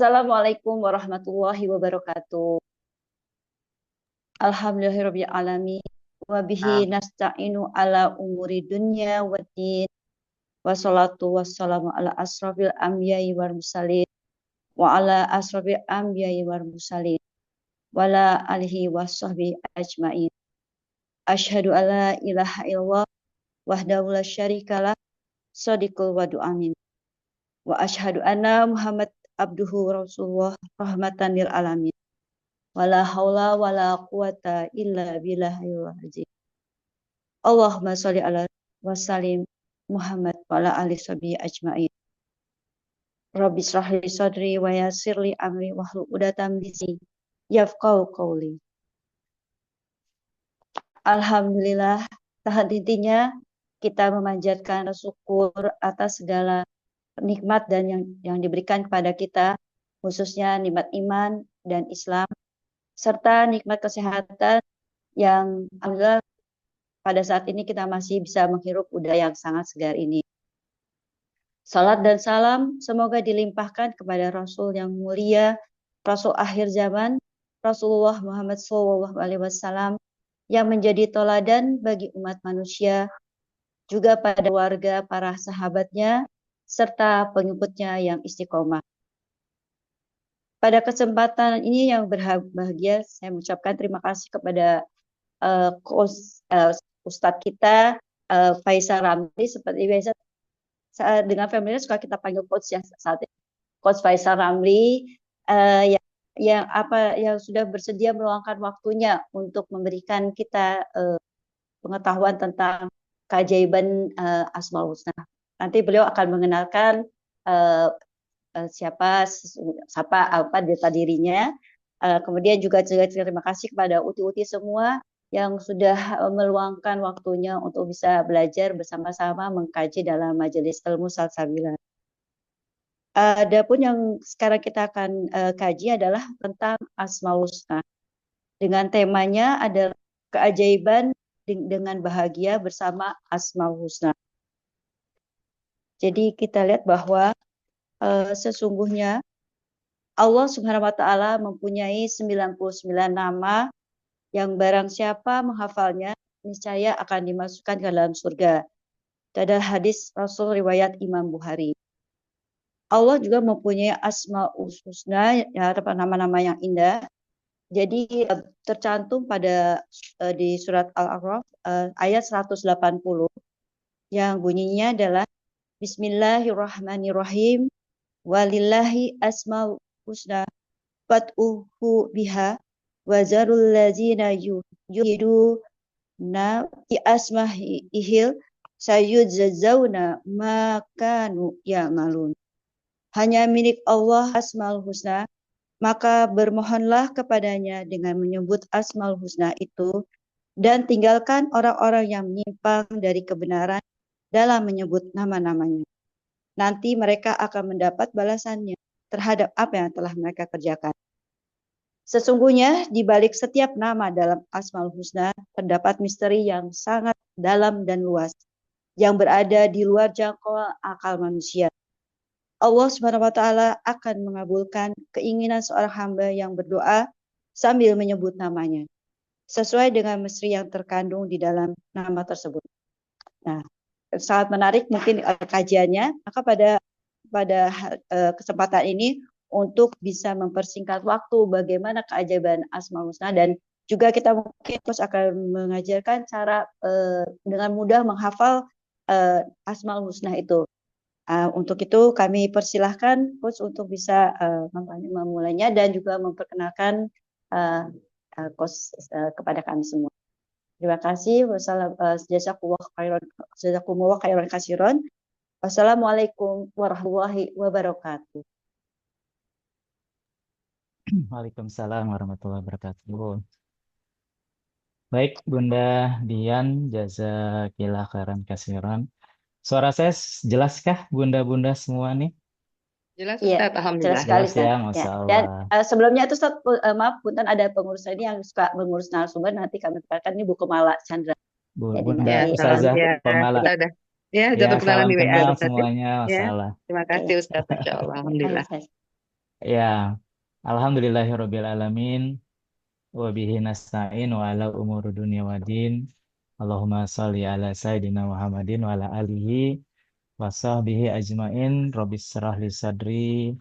Assalamualaikum warahmatullahi wabarakatuh. Alhamdulillahirabbil alamin wa Nah, bihi nasta'inu ala umuri dunya waddin wassalatu wassalamu ala asrofil anbiya'i wal mursalin wa ala asrofil anbiya'i wal mursalin wa ala alihi washabbihi ajmain. Asyhadu alla ilaha illallah wahdahu la syarikalah shadiqul wadu amin wa asyhadu anna Muhammad abduhu rasulullah rahmatan lil alamin. Wala haula wala quwata illa billahil azim. Allahumma sholli ala wa sallim Muhammad wa ala ali sahbihi ajmain. Rabbi shrah li sadri wa yassir li amri wahlul 'uqdatam min lisani yafqahu qawli. Alhamdulillah, tahan intinya kita memanjatkan syukur atas segala nikmat dan yang diberikan kepada kita, khususnya nikmat iman dan Islam serta nikmat kesehatan yang alhamdulillah pada saat ini kita masih bisa menghirup udara yang sangat segar ini. Salat dan salam semoga dilimpahkan kepada Rasul yang mulia, Rasul akhir zaman, Rasulullah Muhammad SAW yang menjadi teladan bagi umat manusia, juga pada warga para sahabatnya, serta pengikutnya yang istiqomah. Pada kesempatan ini yang berbahagia, saya mengucapkan terima kasih kepada Ustadz kita Faisal Ramli. Seperti biasa dengan familiar suka kita panggil coach ya saat ini. Coach Faisal Ramli yang sudah bersedia meluangkan waktunya untuk memberikan kita pengetahuan tentang keajaiban Asmaul Husna. Nanti beliau akan mengenalkan siapa apa data dirinya. Kemudian juga terima kasih kepada uti-uti semua yang sudah meluangkan waktunya untuk bisa belajar bersama-sama mengkaji dalam majelis ilmu Salsabila. Adapun yang sekarang kita akan kaji adalah tentang Asmaul Husna. Dengan temanya adalah keajaiban dengan bahagia bersama Asmaul Husna. Jadi kita lihat bahwa sesungguhnya Allah Subhanahu wa taala mempunyai 99 nama yang barang siapa menghafalnya niscaya akan dimasukkan ke dalam surga. Itu adalah hadis Rasul riwayat Imam Bukhari. Allah juga mempunyai Asmaul Husna, ya, nama-nama yang indah. Jadi tercantum pada di surat Al-A'raf ayat 180 yang bunyinya adalah Bismillahirrahmanirrahim walillahi asmaul husna fad'uhu biha wazarul lazina yuhiduna fi asma'ihil sayudzawna ma kanu ya'malun. Hanya milik Allah Asmaul Husna, maka bermohonlah kepadanya dengan menyebut Asmaul Husna itu dan tinggalkan orang-orang yang menyimpang dari kebenaran dalam menyebut nama-namanya. Nanti mereka akan mendapat balasannya terhadap apa yang telah mereka kerjakan. Sesungguhnya di balik setiap nama dalam Asmaul Husna terdapat misteri yang sangat dalam dan luas yang berada di luar jangkauan akal manusia. Allah Subhanahu wa taala akan mengabulkan keinginan seorang hamba yang berdoa sambil menyebut namanya sesuai dengan misteri yang terkandung di dalam nama tersebut. Nah, sangat menarik mungkin kajiannya. Maka pada kesempatan ini untuk bisa mempersingkat waktu bagaimana keajaiban Asmaul Husna, dan juga kita mungkin terus akan mengajarkan cara dengan mudah menghafal Asmaul Husna itu. Untuk itu kami persilahkan Coach untuk bisa memulainya dan juga memperkenalkan Coach kepada kami semua. Terima kasih. Jazakumullah khairan katsiran. Wassalamualaikum warahmatullahi wabarakatuh. Waalaikumsalam warahmatullahi wabarakatuh. Baik, Bunda Dian, jazakillah khairan kasiran. Suara saya jelaskah, Bunda-bunda semua nih? Jelas Iya, Ustaz, jelas alhamdulillah. sekali Jelas ya, Ustaz. Masya Ya. Dan Allah. sebelumnya itu Ustaz, maaf punten ada pengurus ini yang suka mengurus narasumber, nanti kami perkenalkan ini Bu Kumala Chandra. Jadi Bunda Ya, nanti salam Ustazah ya. Pamala. Kita udah Ya, perkenalan salam di WA kenal Ustaz ya. semuanya, Ya, masalah. terima ya, kasih Ustaz, Masya Allah, ya. alhamdulillah. Ya, alhamdulillahirabbil alamin wa bihi nasta'in wa ala umuri dunya waddin. Allahumma shalli ala sayyidina Muhammadin wa ala alihi wa sahbihi ajmain. Rabbis shrah li sadri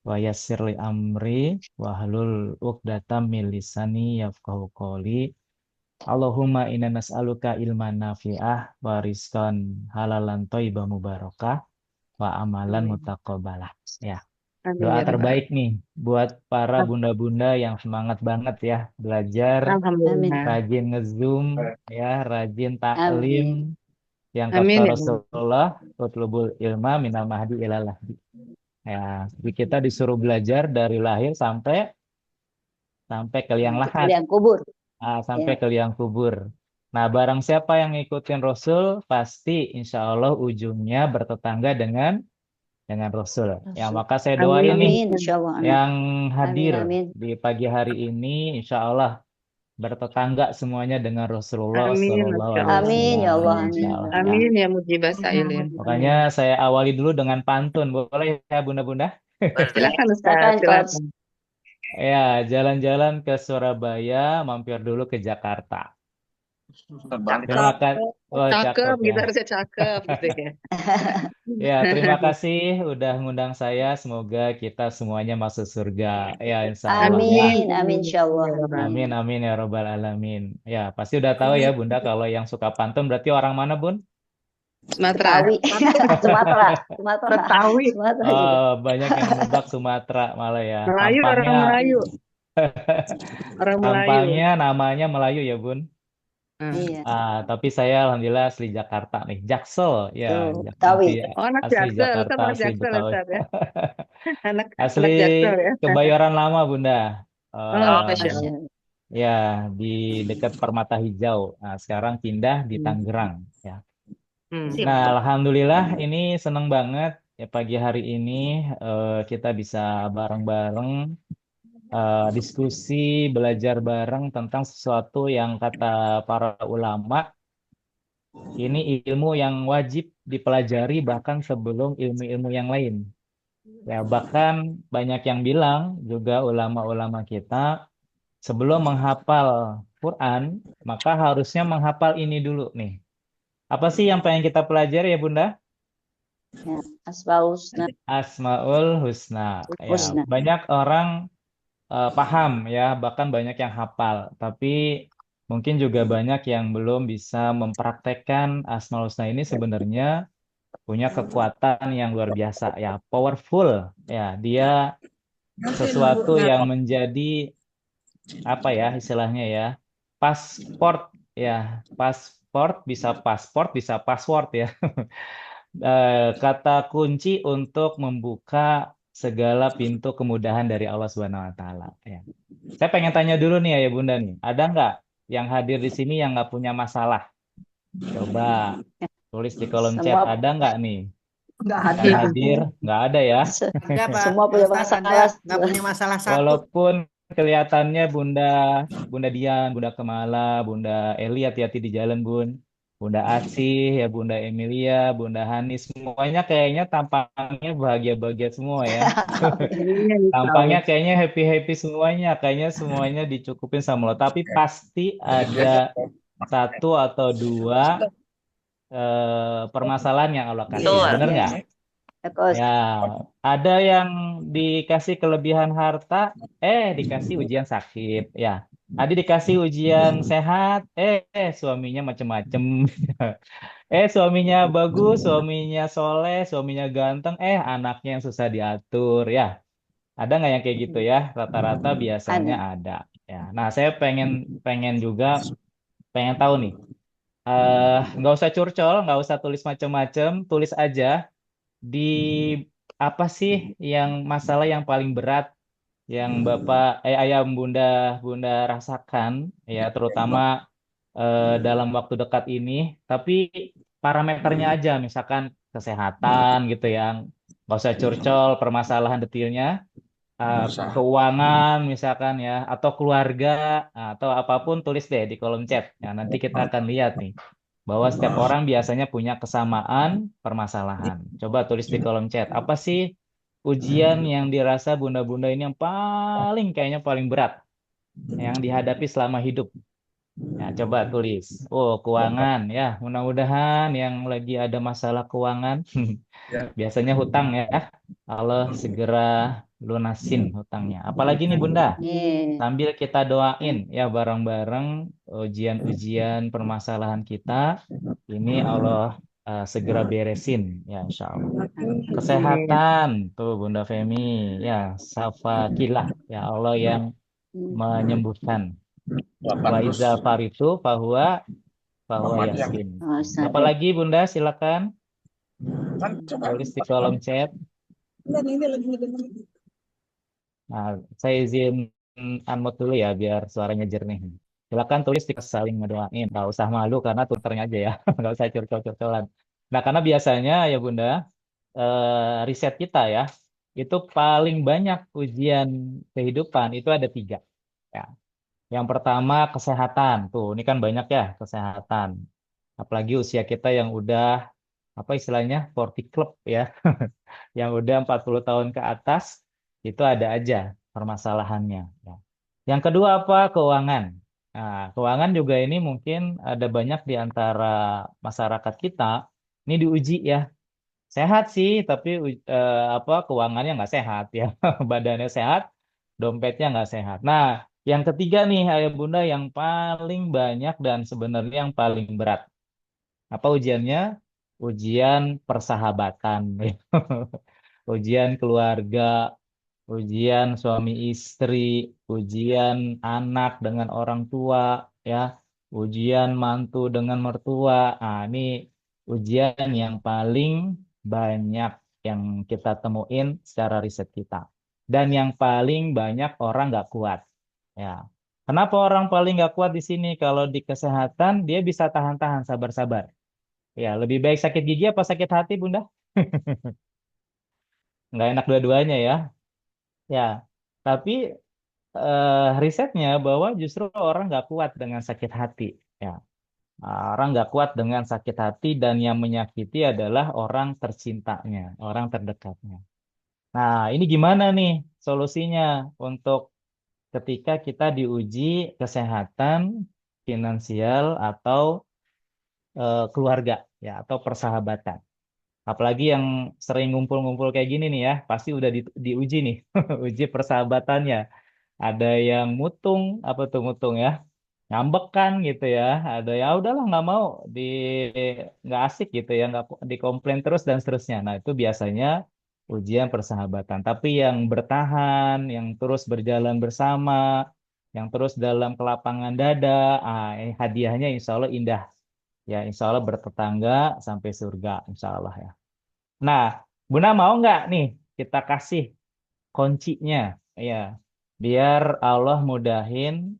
wa yassir li amri wa hlul 'uqdatam min lisani yafqahu qawli. Allahumma inna nas'aluka ilman nafi'ah wa rizqan halalan thayyiban mubarakah wa amalan Amin. mutaqabbalah. Ya. Amin Doa ya Rabbal terbaik Alamin. nih buat para bunda-bunda yang semangat banget ya belajar, Amin. Alhamdulillah. rajin nge-zoom ya, rajin taklim Amin. yang kata Amin ya Rabbal. Rasulullah, utlubul ilma minal mahdi ilal lahdi. Ya, jadi kita disuruh belajar dari lahir sampai sampai ke liang Sampai lahat, kalian kubur. sampai Ya. ke liang kubur. Nah, barang siapa yang ngikutin Rasul, pasti insya Allah ujungnya bertetangga dengan Rasul. Ya, Rasul. maka saya doain Amin. nih Amin. Insyaallah. Amin. yang Amin. hadir Amin. di pagi hari ini, insya Allah bertetangga semuanya dengan Rasulullah Amin. Sallallahu Masya Alaihi Allah. Amin ya Wasallam, Allah. insya Amin. Allah ya. Amin ya Mujibah Sailin. Makanya saya awali dulu dengan pantun, boleh ya bunda-bunda? Silakan Ustaz, Silakan Coach. silakan. Ya, jalan-jalan ke Surabaya, mampir dulu ke Jakarta. Terima Cakep, kasih, oh cakep, cakep ya. gitu harusnya cakep gitu ya. Ya, terima kasih udah ngundang saya. Semoga kita semuanya masuk surga. Ya, insya Allah ya. Amin. Amin. Amin. Insyaallah. Ya Rabbal. Amin, Amin. amin ya robbal alamin. Ya, pasti udah tahu ya Bunda kalau yang suka pantun berarti orang mana Bun? Sumatera. Betawi. Sumatera. Sumatera. Betawi. Sumatera juga. Oh, banyak yang nebak Sumatera malah ya. Melayu, orang Tampangnya, Melayu. Orang Melayu. tampangnya namanya Melayu ya Bun. Hmm. Iya. Tapi saya alhamdulillah asli Jakarta nih. Jaksel ya, Tuh, Betawi. Oh, anak asli Jaksel. Ustaz Jakarta, anak asli Jaksel, Betawi. Ustaz ya. Anak Asli Jaksel ya. Kebayoran Lama Bunda. Oh, Eh, Masya Allah. Masya. ya di dekat Permata Hijau. Nah, sekarang pindah di Hmm. Tangerang ya. Hmm. Nah, alhamdulillah ini seneng banget ya pagi hari ini kita bisa bareng-bareng diskusi, belajar bareng tentang sesuatu yang kata para ulama ini ilmu yang wajib dipelajari bahkan sebelum ilmu-ilmu yang lain. Ya, bahkan banyak yang bilang juga ulama-ulama kita sebelum menghafal Quran, maka harusnya menghafal ini dulu nih. Apa sih yang pengen kita pelajari ya Bunda? Ya. Asmaul Husna. Asmaul Husna. Ya, Husna. banyak orang paham ya, bahkan banyak yang hafal, tapi mungkin juga banyak yang belum bisa mempraktekkan Asmaul Husna ini sebenarnya punya kekuatan yang luar biasa ya, powerful ya. Dia sesuatu yang menjadi apa ya istilahnya ya, pasport ya, pasport bisa password ya. Kata kunci untuk membuka segala pintu kemudahan dari Allah Subhanahu wa taala ya. Saya pengen tanya dulu nih ya Bunda nih, ada nggak yang hadir di sini yang nggak punya masalah? Coba tulis di kolom chat, Semua ada nggak nih Nggak yang ada. hadir? Nggak ada ya. Ada Pak. semua punya Ustadz ada. masalah. Nggak punya masalah satu. Walaupun kelihatannya Bunda Dian, Bunda Kemala, Bunda Eli hati-hati di jalan Bun. Bunda Asih, ya Bunda Emilia, Bunda Hani, semuanya kayaknya tampangnya bahagia-bahagia semua ya. Iya, insya Tampangnya Allah. kayaknya happy-happy semuanya, kayaknya semuanya dicukupin sama Allah. Tapi pasti ada satu atau dua permasalahan yang Allah kasih. Betul. Bener nggak? Ya, Coach. Ya, ada yang dikasih kelebihan harta, dikasih ujian sakit, ya. Ada dikasih ujian sehat, suaminya macem-macem. Suaminya bagus, suaminya soleh, suaminya ganteng, anaknya yang susah diatur, ya. Ada nggak yang kayak gitu ya? Rata-rata biasanya Ada. ada. Ya. Nah, saya pengen pengen juga pengen tahu nih. Nggak usah curcol, nggak usah tulis macem-macem, tulis aja di apa sih yang masalah yang paling berat yang Bapak ayam Bunda Bunda rasakan ya terutama dalam waktu dekat ini tapi parameternya aja misalkan kesehatan gitu ya nggak usah curcol permasalahan detailnya eh, keuangan misalkan ya atau keluarga atau apapun tulis deh di kolom chat ya nanti kita akan lihat nih bahwa setiap orang biasanya punya kesamaan permasalahan. Coba tulis di kolom chat. Apa sih ujian yang dirasa bunda-bunda ini yang kayaknya paling berat yang dihadapi selama hidup? Ya, coba tulis. Oh, keuangan ya. Mudah-mudahan yang lagi ada masalah keuangan, biasanya hutang ya. Allah segera lunasin hutangnya. Apalagi nih Bunda, Nih. sambil kita doain ya bareng-bareng ujian-ujian permasalahan kita, ini Allah segera beresin ya insya Allah. Kesehatan tuh Bunda Femi ya, Safakilah ya Allah yang menyembuhkan. Wa iza faritu fahuwa yasin. Oh, sadar. Apalagi Bunda silakan tulis di kolom chat. Nah, saya izin unmute dulu ya biar suaranya jernih. Silakan tulis di saling ngedoain. Nggak usah malu karena twitternya aja ya. Nggak usah curcol-curcolan. Nah, karena biasanya ya Bunda, riset kita ya, itu paling banyak ujian kehidupan itu ada 3. Ya. Yang pertama kesehatan. Tuh, ini kan banyak ya kesehatan. Apalagi usia kita yang udah apa istilahnya 40 club ya. Yang udah 40 tahun ke atas itu ada aja permasalahannya ya. Yang kedua apa? Keuangan. Nah, keuangan juga ini mungkin ada banyak di antara masyarakat kita ini diuji ya. Sehat sih, tapi apa keuangannya nggak sehat ya. Badannya sehat, dompetnya nggak sehat. Nah, yang ketiga nih ayah bunda yang paling banyak dan sebenarnya yang paling berat. Apa ujiannya? Ujian persahabatan. Ujian keluarga, ujian suami istri, ujian anak dengan orang tua, ya, ujian mantu dengan mertua. Nah, ini ujian yang paling banyak yang kita temuin secara riset kita. Dan yang paling banyak orang nggak kuat. Ya. Kenapa orang paling nggak kuat di sini? Kalau di kesehatan dia bisa tahan-tahan, sabar-sabar. Ya, lebih baik sakit gigi apa sakit hati, Bunda? Nggak enak dua-duanya ya. Ya, tapi risetnya bahwa justru orang nggak kuat dengan sakit hati. Ya, orang nggak kuat dengan sakit hati dan yang menyakiti adalah orang tercintanya, orang terdekatnya. Nah, ini gimana nih solusinya untuk ketika kita diuji kesehatan, finansial atau keluarga ya atau persahabatan. Apalagi yang sering ngumpul-ngumpul kayak gini nih ya, pasti udah diuji nih, uji persahabatannya. Ada yang mutung, apa tuh mutung ya, ngambek kan gitu ya. Ada ya udahlah nggak mau di nggak asik gitu ya, nggak dikomplain terus dan seterusnya. Nah itu biasanya ujian persahabatan. Tapi yang bertahan, yang terus berjalan bersama, yang terus dalam kelapangan dada, hadiahnya insya Allah indah. Ya insya Allah bertetangga sampai surga, insya Allah ya. Nah, Bunda mau nggak nih kita kasih kuncinya, ya, biar Allah mudahin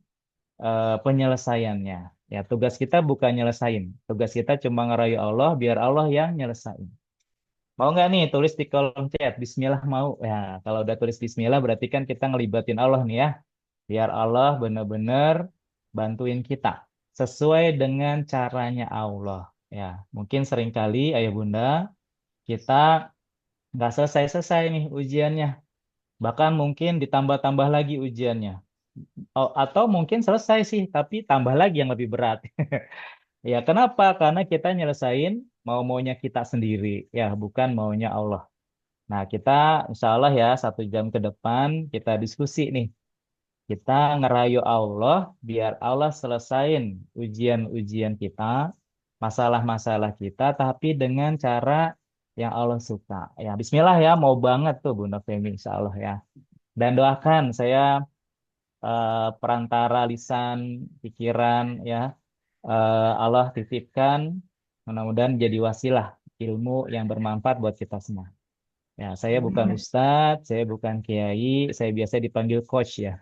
penyelesaiannya. Ya, tugas kita bukan nyelesain. Tugas kita cuma ngerayu Allah, biar Allah yang nyelesain. Mau nggak nih tulis di kolom chat, Bismillah mau. Ya, kalau udah tulis Bismillah berarti kan kita ngelibatin Allah nih ya. Biar Allah benar-benar bantuin kita sesuai dengan caranya Allah. Ya, mungkin seringkali ayah bunda kita nggak selesai-selesai nih ujiannya. Bahkan mungkin ditambah-tambah lagi ujiannya. Oh, atau mungkin selesai sih, tapi tambah lagi yang lebih berat. Ya, kenapa? Karena kita nyelesain mau-maunya kita sendiri, ya, bukan maunya Allah. Nah, kita insya Allah ya 1 jam ke depan kita diskusi nih. Kita ngerayu Allah biar Allah selesain ujian-ujian kita, masalah-masalah kita, tapi dengan cara yang Allah suka. Ya, Bismillah ya, mau banget tuh Bunda Femi, insya Allah ya. Dan doakan saya perantara lisan, pikiran, ya Allah titipkan, mudah-mudahan jadi wasilah ilmu yang bermanfaat buat kita semua. Ya, saya bukan ustadz, saya bukan kiai, saya biasa dipanggil coach ya.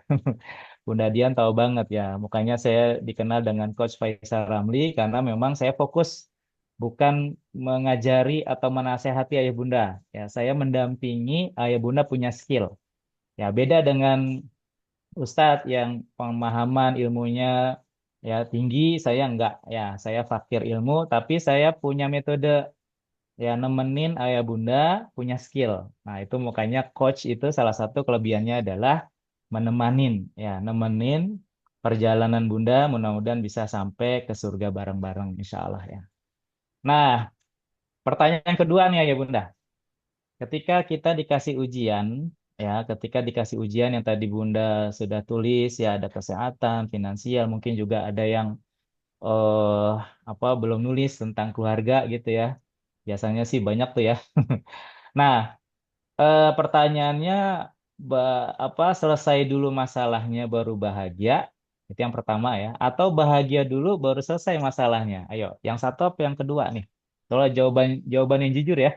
Bunda Dian tahu banget ya, mukanya saya dikenal dengan Coach Faisal Ramli karena memang saya fokus bukan mengajari atau menasehati ayah bunda. Ya, saya mendampingi ayah bunda punya skill. Ya, beda dengan Ustadz yang pemahaman ilmunya ya tinggi, saya enggak. Ya, saya fakir ilmu, tapi saya punya metode ya nemenin ayah bunda punya skill. Nah, itu makanya coach itu salah satu kelebihannya adalah menemanin, ya, nemenin perjalanan bunda mudah-mudahan bisa sampai ke surga bareng-bareng insya Allah ya. Nah, pertanyaan kedua nih ayah bunda. Ketika kita dikasih ujian, ya, ketika dikasih ujian yang tadi bunda sudah tulis, ya ada kesehatan, finansial, mungkin juga ada yang eh apa belum nulis tentang keluarga gitu ya. Biasanya sih banyak tuh ya. Nah, pertanyaannya apa selesai dulu masalahnya baru bahagia? Itu yang pertama ya. Atau bahagia dulu baru selesai masalahnya? Ayo, yang satu apa yang kedua nih? Kalau jawaban jawaban yang jujur ya.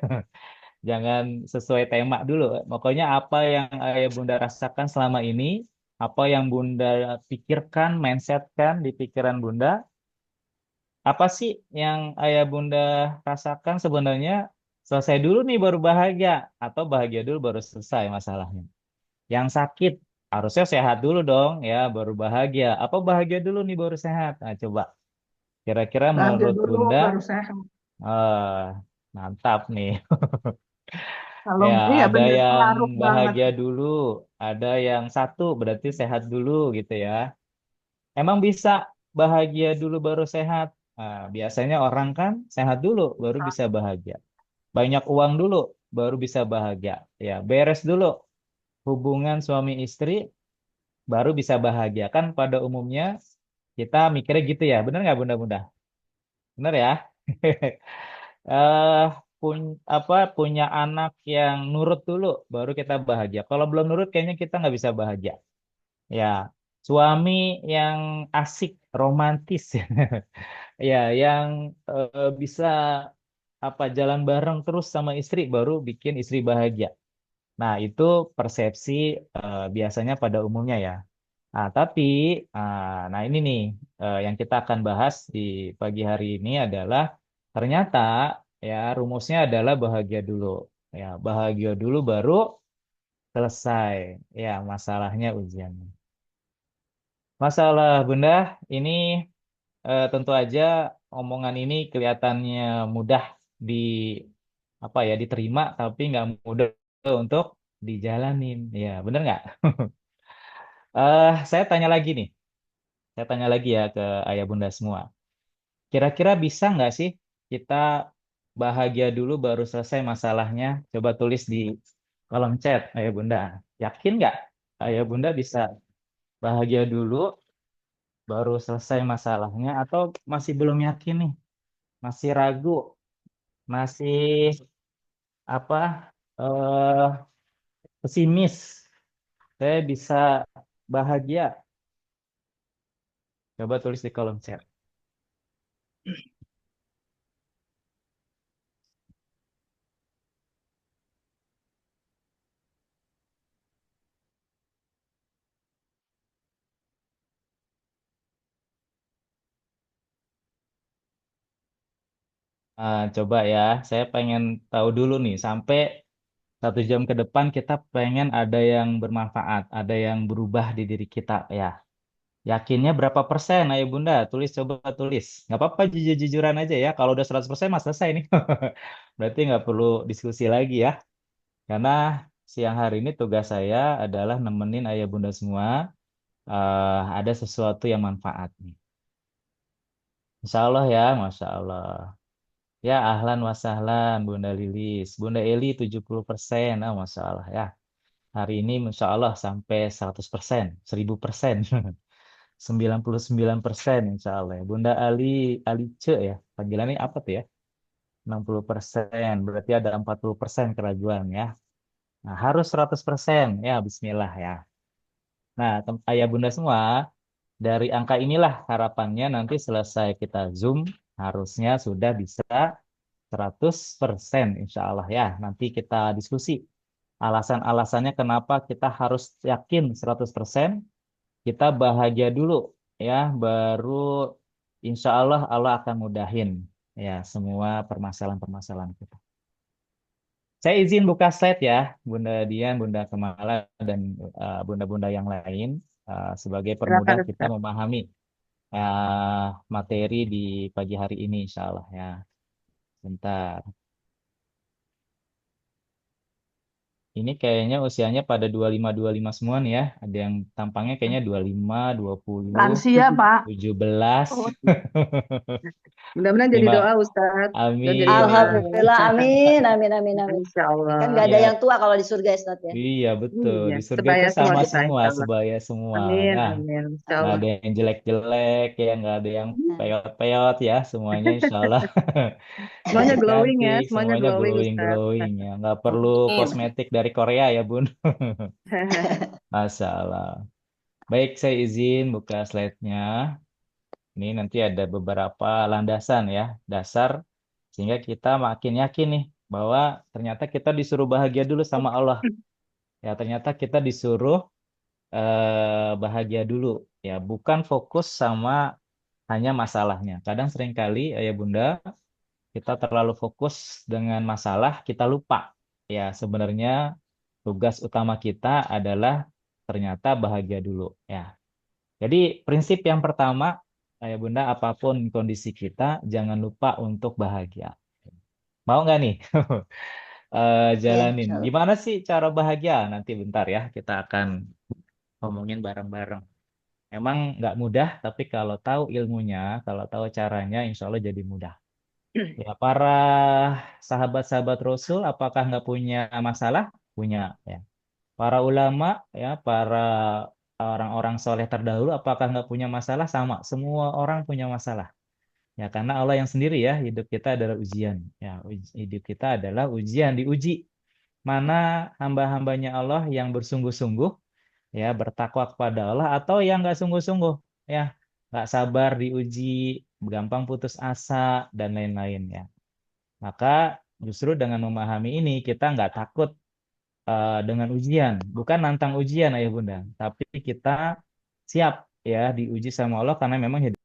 Jangan sesuai tema dulu. Pokoknya apa yang ayah bunda rasakan selama ini, apa yang bunda pikirkan, mindsetkan di pikiran bunda, apa sih yang ayah bunda rasakan sebenarnya selesai dulu nih baru bahagia atau bahagia dulu baru selesai masalahnya. Yang sakit harusnya sehat dulu dong ya baru bahagia. Apa bahagia dulu nih baru sehat? Nah, coba kira-kira Bahagia menurut dulu bunda baru sehat. eh, mantap nih. Kalau Ya, iya ada benar yang pengaruh banget. bahagia dulu, ada yang satu berarti sehat dulu gitu ya. Emang bisa bahagia dulu baru sehat? Nah, biasanya orang kan sehat dulu baru bisa bahagia. Banyak uang dulu baru bisa bahagia. Ya, beres dulu hubungan suami istri baru bisa bahagia. Kan pada umumnya kita mikirnya gitu ya. Bener nggak bunda-bunda? Bener ya? eh punya anak yang nurut dulu baru kita bahagia. Kalau belum nurut kayaknya kita nggak bisa bahagia. Ya, suami yang asik, romantis, ya, yang bisa jalan bareng terus sama istri baru bikin istri bahagia. Nah, itu persepsi biasanya pada umumnya ya. Nah, tapi nah ini nih yang kita akan bahas di pagi hari ini adalah ternyata ya rumusnya adalah bahagia dulu. Ya, bahagia dulu baru selesai ya masalahnya ujiannya. Masalah Bunda, ini tentu aja omongan ini kelihatannya mudah di diterima tapi nggak mudah untuk dijalanin. Ya, bener nggak? Saya tanya lagi nih. Saya tanya lagi ya ke ayah bunda semua. Kira-kira bisa nggak sih kita bahagia dulu baru selesai masalahnya? Coba tulis di kolom chat, ayah bunda. Yakin nggak ayah bunda bisa bahagia dulu baru selesai masalahnya? Atau masih belum yakin nih? Masih ragu? Masih apa? eh pesimis? Saya bisa bahagia? Coba tulis di kolom chat. Coba ya, saya pengen tahu dulu nih, sampai 1 jam ke depan kita pengen ada yang bermanfaat, ada yang berubah di diri kita ya. Yakinnya berapa persen, ayo Bunda? Tulis, coba tulis. Nggak apa-apa, jujur-jujuran aja ya. Kalau udah 100% mas selesai nih. Berarti nggak perlu diskusi lagi ya. Karena siang hari ini tugas saya adalah nemenin ayah Bunda semua. Ada sesuatu yang manfaat nih. Insya Allah ya, Masya Allah. Ya, ahlan wa sahlan, Bunda Lilis. Bunda Eli 70%. Masya Allah ya. Hari ini Masya Allah sampai 100%, 1000%. 99% Insya Allah ya. Bunda Alice ya. Panggilannya apa tuh ya? 60%. Berarti ada 40% keraguan ya. Nah, harus 100%. Ya, bismillah ya. Nah, ayah bunda semua, dari angka inilah harapannya nanti selesai kita Zoom, harusnya sudah bisa 100% insya Allah ya. Nanti kita diskusi alasan-alasannya kenapa kita harus yakin 100%. Kita bahagia dulu ya, baru insya Allah Allah akan mudahin ya semua permasalahan-permasalahan kita. Saya izin buka slide ya, Bunda Dian, Bunda Kemala, dan bunda-bunda yang lain sebagai permudah Silakan kita Ustaz. memahami materi di pagi hari ini, insya Allah ya. Bentar. ini kayaknya usianya pada 25 semua nih ya. Ada yang tampangnya kayaknya 25, 20, Lansia, Pak. 17. Oh, mudah-mudahan jadi Lima. doa, Ustadz. Dan jadi Amin, doa. Alhamdulillah, amin, amin, amin, amin. Insya Allah. Kan nggak ada Ya, yang tua kalau di surga, Ustaz ya. iya betul. Iya, Di surga sebaya itu semua sama kita, semua, insya Allah. sebaya semua. Amin, Ya, amin. Insya nggak Allah. ada yang jelek-jelek, ya nggak ada yang Nah, peot-peot ya. Semuanya insya Allah Semuanya glowing ya, cantik, semuanya semuanya glowing, Ustadz. glowing-glowing ya. Nggak perlu amin. kosmetik dari Korea ya, Bun. Masya Allah. Baik, saya izin buka slide-nya. Ini nanti ada beberapa landasan ya, dasar sehingga kita makin yakin nih bahwa ternyata kita disuruh bahagia dulu sama Allah. Ya, ternyata kita disuruh bahagia dulu ya, bukan fokus sama hanya masalahnya. Kadang seringkali ayah bunda kita terlalu fokus dengan masalah, kita lupa ya sebenarnya tugas utama kita adalah ternyata bahagia dulu ya. Jadi prinsip yang pertama, ayah bunda, apapun kondisi kita, jangan lupa untuk bahagia. Mau nggak nih Ya, jalanin? insya Allah. Gimana sih cara bahagia? Nanti bentar ya, kita akan ngomongin bareng-bareng. Emang nggak mudah, tapi kalau tahu ilmunya, kalau tahu caranya, insya Allah jadi mudah. Ya, para sahabat-sahabat Rasul, apakah nggak punya masalah? Punya. Ya. Para ulama, ya, para orang-orang soleh terdahulu, apakah nggak punya masalah? Sama, semua orang punya masalah. Ya, karena Allah yang sendiri ya, hidup kita adalah ujian. Ya, hidup kita adalah ujian, diuji. Mana hamba-hambanya Allah yang bersungguh-sungguh, ya, bertakwa kepada Allah, atau yang nggak sungguh-sungguh, ya, nggak sabar diuji, gampang putus asa, dan lain-lain ya. Maka justru dengan memahami ini, kita nggak takut dengan ujian, bukan nantang ujian ayah bunda, tapi kita siap ya diuji sama Allah karena memang hidup.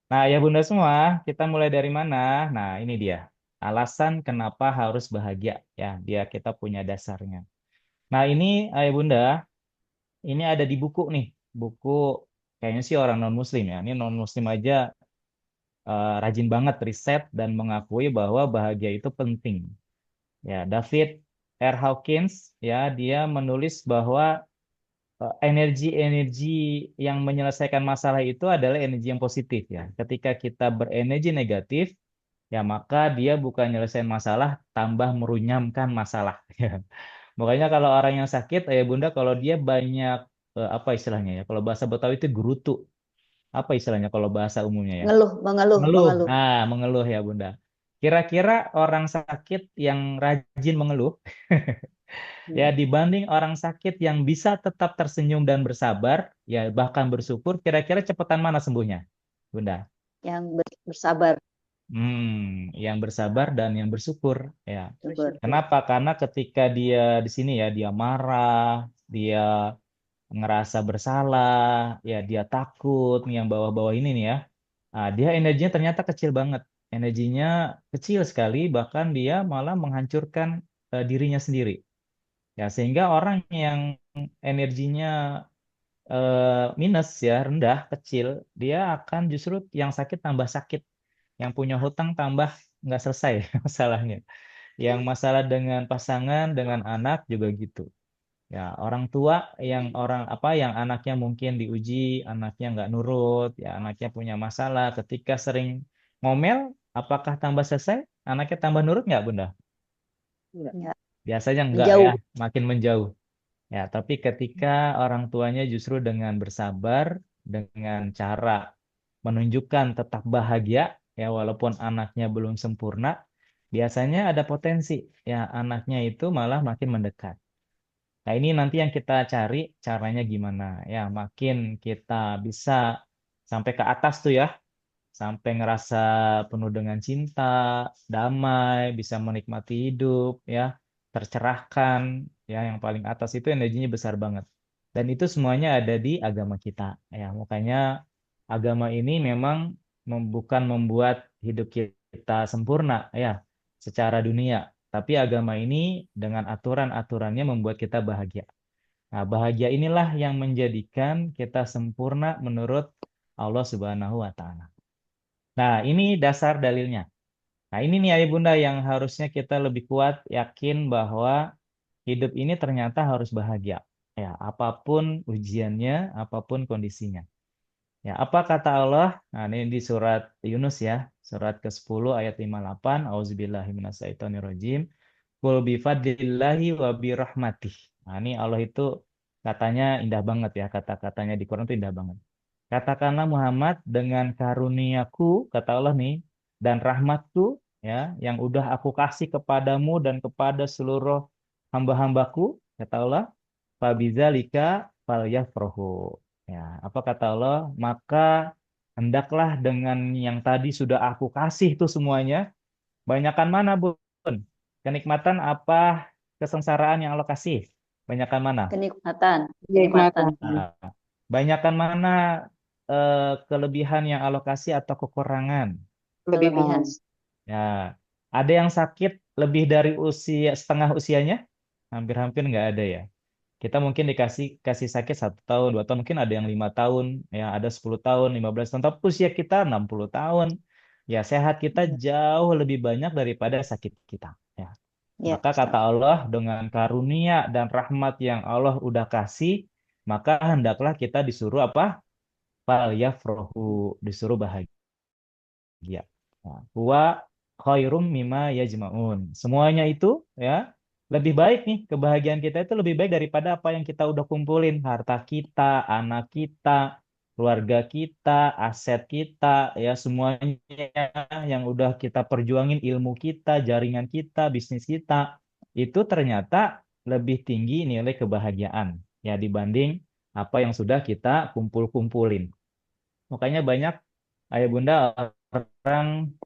Nah ya bunda semua, kita mulai dari mana? Nah ini dia alasan kenapa harus bahagia ya, dia kita punya dasarnya. Nah ini ayah bunda, ini ada di buku nih, buku kayaknya sih orang non muslim ya, ini non muslim aja rajin banget riset dan mengakui bahwa bahagia itu penting. Ya, David R. Hawkins ya dia menulis bahwa energi-energi yang menyelesaikan masalah itu adalah energi yang positif ya. Ketika kita berenergi negatif, ya maka dia bukan nyelesain masalah, tambah merunyamkan masalah. Ya. Makanya kalau orang yang sakit, ya bunda, kalau dia banyak apa istilahnya ya? Kalau bahasa Betawi itu gerutu. Apa istilahnya kalau bahasa umumnya ya? Ngeluh, mengeluh, Mengeluh. mengeluh. Nah, mengeluh ya bunda. Kira-kira orang sakit yang rajin mengeluh ya Hmm. dibanding orang sakit yang bisa tetap tersenyum dan bersabar, ya bahkan bersyukur, kira-kira cepetan mana sembuhnya, Bunda? Yang bersabar, Yang bersabar dan yang bersyukur, ya. syukur. Kenapa? Karena ketika dia di sini ya, dia marah, dia ngerasa bersalah, ya dia takut, nih yang bawah-bawah ini nih ya. Nah, dia energinya ternyata kecil banget. Energinya kecil sekali, bahkan dia malah menghancurkan dirinya sendiri. Ya, sehingga orang yang energinya minus ya, rendah, kecil, dia akan justru yang sakit tambah sakit. Yang punya hutang tambah nggak selesai masalahnya. Yang masalah dengan pasangan, dengan anak juga gitu. Ya, orang tua yang orang apa yang anaknya mungkin diuji, anaknya nggak nurut, ya anaknya punya masalah. Ketika sering ngomel, apakah tambah selesai? Anaknya tambah nurut nggak, Bunda? Ya, Biasanya enggak ya, menjauh. makin menjauh. Ya, tapi ketika orang tuanya justru dengan bersabar, dengan cara menunjukkan tetap bahagia, ya walaupun anaknya belum sempurna, biasanya ada potensi, ya anaknya itu malah makin mendekat. Nah, ini nanti yang kita cari caranya gimana. Ya, makin kita bisa sampai ke atas tuh ya, sampai ngerasa penuh dengan cinta, damai, bisa menikmati hidup, ya, tercerahkan, ya, yang paling atas itu energinya besar banget. Dan itu semuanya ada di agama kita, ya. Makanya agama ini memang bukan membuat hidup kita sempurna, ya, secara dunia, Tapi agama ini dengan aturan-aturannya membuat kita bahagia. Nah, bahagia inilah yang menjadikan kita sempurna menurut Allah Subhanahu wa taala. Nah, ini dasar dalilnya. Nah, ini nih ayah bunda yang harusnya kita lebih kuat yakin bahwa hidup ini ternyata harus bahagia. Ya, apapun ujiannya, apapun kondisinya. Ya, apa kata Allah? Nah, ini di surat Yunus ya, surat ke-10 ayat 58. Auzubillahi minasyaitonirrajim. Qul bifadlillahi wa birahmatih. Nah, ini Allah itu katanya indah banget ya, kata-katanya di Quran itu indah banget. Katakanlah Muhammad, dengan karuniaku, kata Allah nih, dan rahmatku, ya, yang udah aku kasih kepadamu dan kepada seluruh hamba-hambaku, kata Allah, fabidzalika falyafrahu. Ya, apa kata Allah? Maka hendaklah dengan yang tadi sudah aku kasih itu semuanya. Banyakan mana, Bun? Kenikmatan apa kesengsaraan yang Allah kasih? Banyakan mana? Kenikmatan. Kenikmatan. Nah, banyakan mana kelebihan yang Allah kasih atau kekurangan? Kelebihan. Ya, ada yang sakit lebih dari setengah usianya? Hampir-hampir nggak ada ya. Kita mungkin kasih sakit 1 tahun, 2 tahun, mungkin ada yang 5 tahun, ya ada 10 tahun, 15 tahun, tapi usia kita 60 tahun. Ya, sehat kita jauh lebih banyak daripada sakit kita. Ya. Ya, Maka kata Allah, dengan karunia dan rahmat yang Allah udah kasih, maka hendaklah kita disuruh apa? Fal yafrohu, disuruh bahagia. Nah, huwa khairum mimma yajma'un. Semuanya itu ya lebih baik nih, kebahagiaan kita itu lebih baik daripada apa yang kita udah kumpulin, harta kita, anak kita, keluarga kita, aset kita, ya semuanya yang udah kita perjuangin, ilmu kita, jaringan kita, bisnis kita, itu ternyata lebih tinggi nilai kebahagiaan ya dibanding apa yang sudah kita kumpul-kumpulin. Makanya banyak ayah bunda orang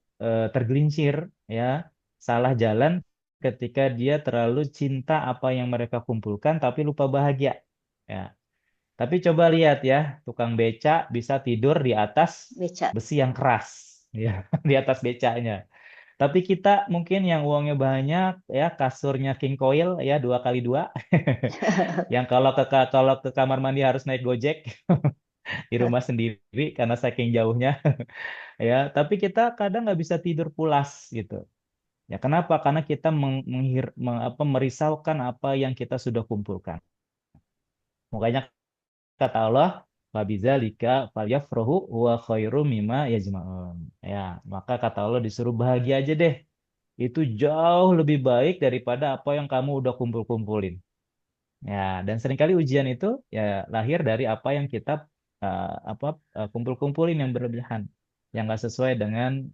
tergelincir ya, salah jalan ketika dia terlalu cinta apa yang mereka kumpulkan tapi lupa bahagia. Ya. Tapi coba lihat ya, tukang beca bisa tidur di atas beca. besi yang keras, ya, di atas becanya. Tapi kita mungkin yang uangnya banyak, ya kasurnya king coil ya 2x2, yang kalau ke kamar mandi harus naik Gojek di rumah sendiri karena saking jauhnya. Ya, tapi kita kadang nggak bisa tidur pulas gitu. Ya, kenapa? Karena kita merisaukan apa yang kita sudah kumpulkan. Makanya kata Allah, "Fabidzalika falyafrahu huwa khairum mimma yajma'un." Ya, maka kata Allah disuruh bahagia aja deh. Itu jauh lebih baik daripada apa yang kamu udah kumpul-kumpulin. Ya, dan seringkali ujian itu ya lahir dari apa yang kita kumpul-kumpulin yang berlebihan, yang nggak sesuai dengan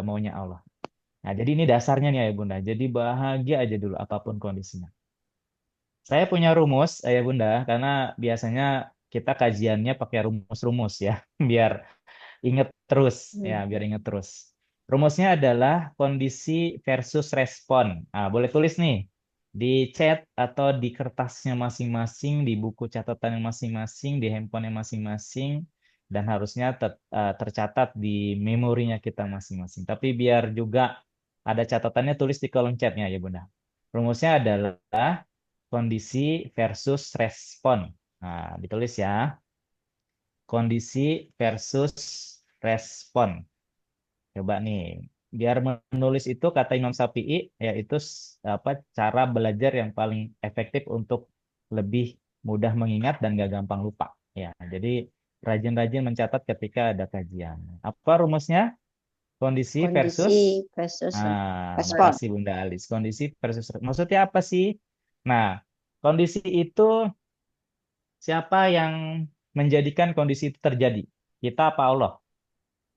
maunya Allah. Nah, jadi ini dasarnya nih ya Bunda. Jadi bahagia aja dulu apapun kondisinya. Saya punya rumus ya Bunda, karena biasanya kita kajiannya pakai rumus-rumus ya, biar inget terus ya, biar inget terus. Rumusnya adalah kondisi versus respon. Nah, boleh tulis nih di chat atau di kertasnya masing-masing, di buku catatan yang masing-masing, di handphone yang masing-masing, dan harusnya tercatat di memorinya kita masing-masing. Tapi biar juga ada catatannya, tulis di kolom chatnya ya Bunda. Rumusnya adalah kondisi versus respon. Nah, ditulis ya. Kondisi versus respon. Coba nih, biar menulis itu kata Imam Syafi'i, yaitu apa cara belajar yang paling efektif untuk lebih mudah mengingat dan gak gampang lupa. Ya, jadi rajin-rajin mencatat ketika ada kajian. Apa rumusnya? Kondisi versus versus respon. Makasih Bunda Alis. Kondisi versus maksudnya apa sih? Nah, kondisi itu siapa yang menjadikan kondisi itu terjadi? Kita apa Allah?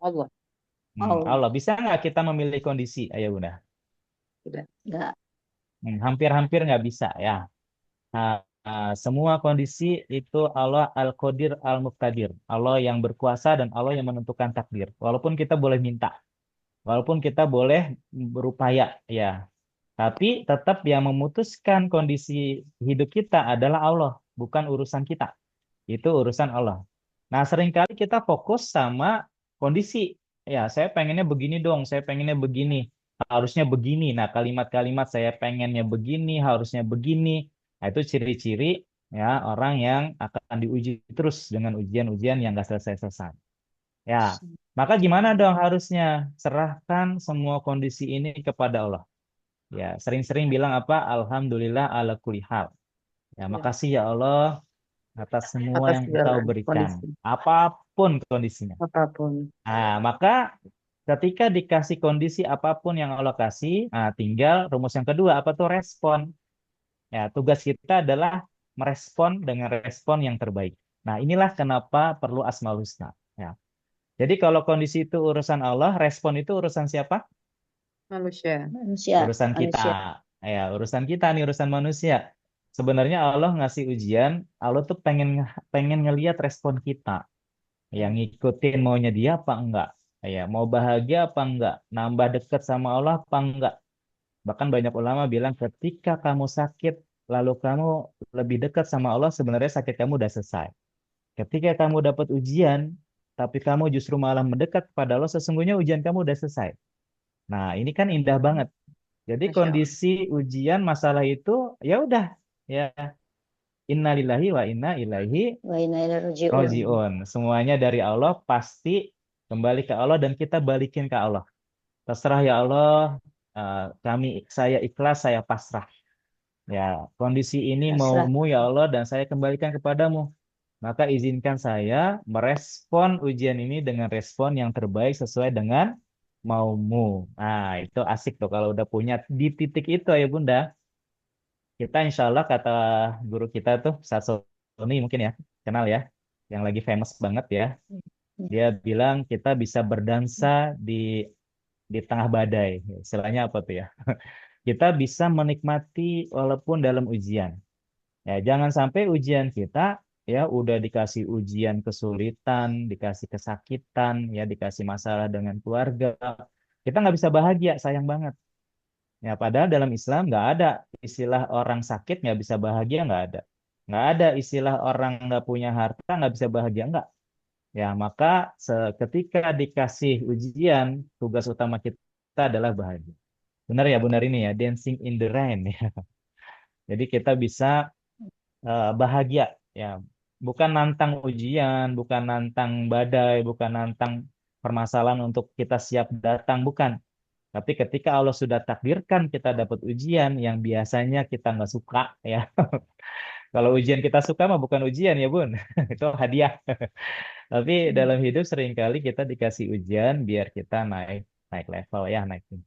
Allah. Allah. Bisa nggak kita memilih kondisi, Ayah Bunda? Tidak. Enggak. Hampir-hampir nggak bisa ya. Semua kondisi itu Allah Al-Qadir Al-Muqtadir. Allah yang berkuasa dan Allah yang menentukan takdir. Walaupun kita boleh minta, walaupun kita boleh berupaya, ya. Tapi tetap yang memutuskan kondisi hidup kita adalah Allah, bukan urusan kita. Itu urusan Allah. Nah, seringkali kita fokus sama kondisi. Ya, saya pengennya begini dong, saya pengennya begini. harusnya begini. Nah, kalimat-kalimat saya pengennya begini, harusnya begini. Nah, itu ciri-ciri ya orang yang akan diuji terus dengan ujian-ujian yang gak selesai-selesai. Ya, maka gimana dong harusnya? Serahkan semua kondisi ini kepada Allah. Ya, sering-sering bilang apa? Alhamdulillah ala kulli hal. Ya, Ya, makasih ya Allah atas semua atas yang segala Engkau berikan, kondisi apapun kondisinya. apapun. Nah, maka ketika dikasih kondisi apapun yang Allah kasih, nah tinggal rumus yang kedua apa tuh respon. Ya, tugas kita adalah merespon dengan respon yang terbaik. Nah, inilah kenapa perlu Asmaul Husna. Ya. Jadi kalau kondisi itu urusan Allah, respon itu urusan siapa? Manusia. Manusia, Urusan kita. manusia. Ya, urusan kita nih, urusan manusia. Sebenarnya Allah ngasih ujian, Allah tuh pengen ngelihat respon kita. Yang ngikutin maunya dia apa enggak? Ya, mau bahagia apa enggak? Nambah dekat sama Allah apa enggak? Bahkan banyak ulama bilang ketika kamu sakit, lalu kamu lebih dekat sama Allah, sebenarnya sakit kamu udah selesai. Ketika kamu dapat ujian, tapi kamu justru malah mendekat kepada Allah, sesungguhnya ujian kamu udah selesai. Nah, ini kan indah banget. Jadi Masya Allah. kondisi ujian masalah itu ya udah ya innalillahi wa inna ilaihi Wa inna ilaihi raji'un. rojiun. Semuanya dari Allah, pasti kembali ke Allah dan kita balikin ke Allah. Terserah ya Allah, saya ikhlas, saya pasrah. Ya, kondisi ini Pasrah. maumu ya Allah dan saya kembalikan kepadamu. Maka izinkan saya merespon ujian ini dengan respon yang terbaik sesuai dengan maumu. Nah, itu asik tuh kalau udah punya di titik itu ya Bunda. Kita insya Allah kata guru kita tuh, Ustaz Sony mungkin ya, kenal ya, yang lagi famous banget ya. Dia bilang kita bisa berdansa di tengah badai. Istilahnya apa tuh ya? Kita bisa menikmati walaupun dalam ujian. Ya, jangan sampai ujian kita ya udah dikasih ujian kesulitan, dikasih kesakitan, ya dikasih masalah dengan keluarga. Kita nggak bisa bahagia, sayang banget. Ya, padahal dalam Islam nggak ada istilah orang sakit nggak bisa bahagia, nggak ada. Nggak ada istilah orang nggak punya harta nggak bisa bahagia, nggak. Ya, maka ketika dikasih ujian, tugas utama kita adalah bahagia. Benar ya, benar ini ya, dancing in the rain ya. Jadi kita bisa bahagia ya. Bukan nantang ujian, bukan nantang badai, bukan nantang permasalahan untuk kita siap datang, bukan. Tapi ketika Allah sudah takdirkan kita dapat ujian yang biasanya kita nggak suka ya. Kalau ujian kita suka mah bukan ujian ya Bun. Itu hadiah. Tapi dalam hidup seringkali kita dikasih ujian biar kita naik naik level ya, naik tinggi.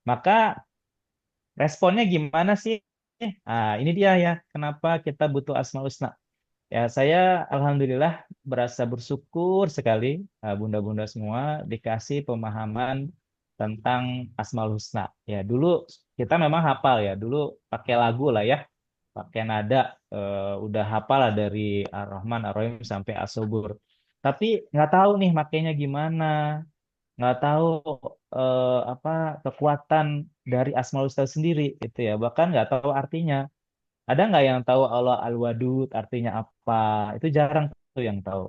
Maka responnya gimana sih? Ini dia ya, kenapa kita butuh Asmaul Husna. Ya, saya alhamdulillah berasa bersyukur sekali bunda-bunda semua dikasih pemahaman tentang Asmaul Husna. Ya, dulu kita memang hafal ya, dulu pakai lagu lah ya, pakai nada udah hafal lah dari Ar-Rahman Ar-Rahim sampai As-Subur. Tapi nggak tahu nih makainya gimana, nggak tahu apa kekuatan dari Asmaul Husna sendiri itu ya, bahkan nggak tahu artinya. Ada nggak yang tahu Allah Al-Wadud artinya apa? Itu jarang tuh yang tahu.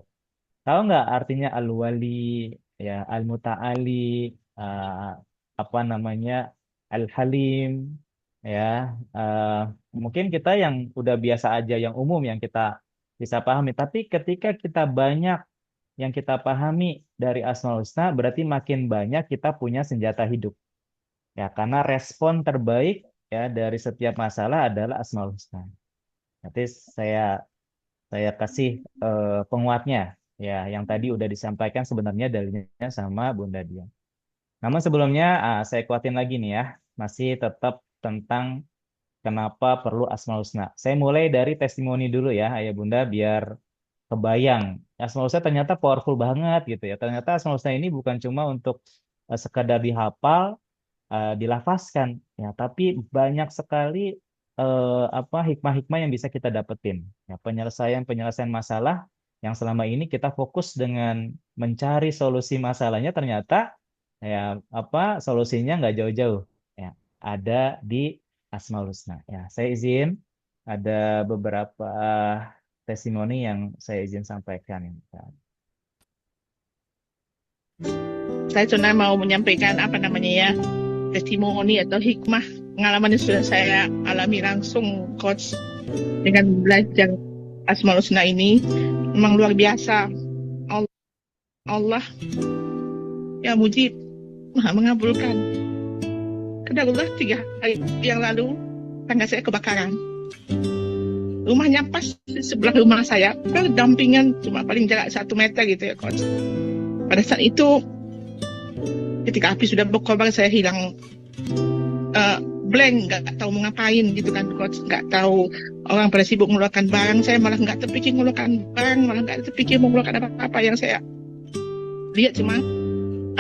Tahu nggak artinya Al-Wali, ya Al-Muta'ali, eh, apa namanya Al-Halim, ya. eh, Mungkin kita yang udah biasa aja, yang umum yang kita bisa pahami. Tapi ketika kita banyak yang kita pahami dari Asmaul Husna, berarti makin banyak kita punya senjata hidup. Ya, karena respon terbaik ya dari setiap masalah adalah Asmaul Husna. Nanti saya kasih penguatnya ya yang tadi udah disampaikan sebenarnya dalilnya sama Bunda Dian. Namun sebelumnya saya kuatin lagi nih ya, masih tetap tentang kenapa perlu Asmaul Husna. Saya mulai dari testimoni dulu ya, Ayah Bunda biar kebayang. Asmaul Husna ternyata powerful banget gitu ya. Ternyata Asmaul Husna ini bukan cuma untuk sekadar dihafal, dilafazkan ya, tapi banyak sekali apa hikmah-hikmah yang bisa kita dapetin. Ya, penyelesaian masalah yang selama ini kita fokus dengan mencari solusi masalahnya, ternyata ya apa solusinya nggak jauh-jauh. Ya, ada di Asmaul Husna. Ya, saya izin ada beberapa testimoni yang saya izin sampaikan ini. Saya cuma mau menyampaikan apa namanya ya, testimoni atau hikmah pengalaman yang sudah saya alami langsung, Coach, dengan belajar Asmaul Husna ini memang luar biasa. Allah ya mujib, maha mengabulkan. Kedarullah 3 hari yang lalu tangga saya kebakaran. Rumahnya pas di sebelah rumah saya, berdampingan cuma paling jarak 1 meter gitu ya, Coach. Pada saat itu ketika api sudah berkobar, saya hilang blank, nggak tahu mau ngapain gitu kan, Coach. Nggak tahu, orang pada sibuk mengeluarkan barang, saya malah nggak terpikir mengeluarkan barang, malah nggak terpikir mengeluarkan apa-apa. Yang saya lihat cuma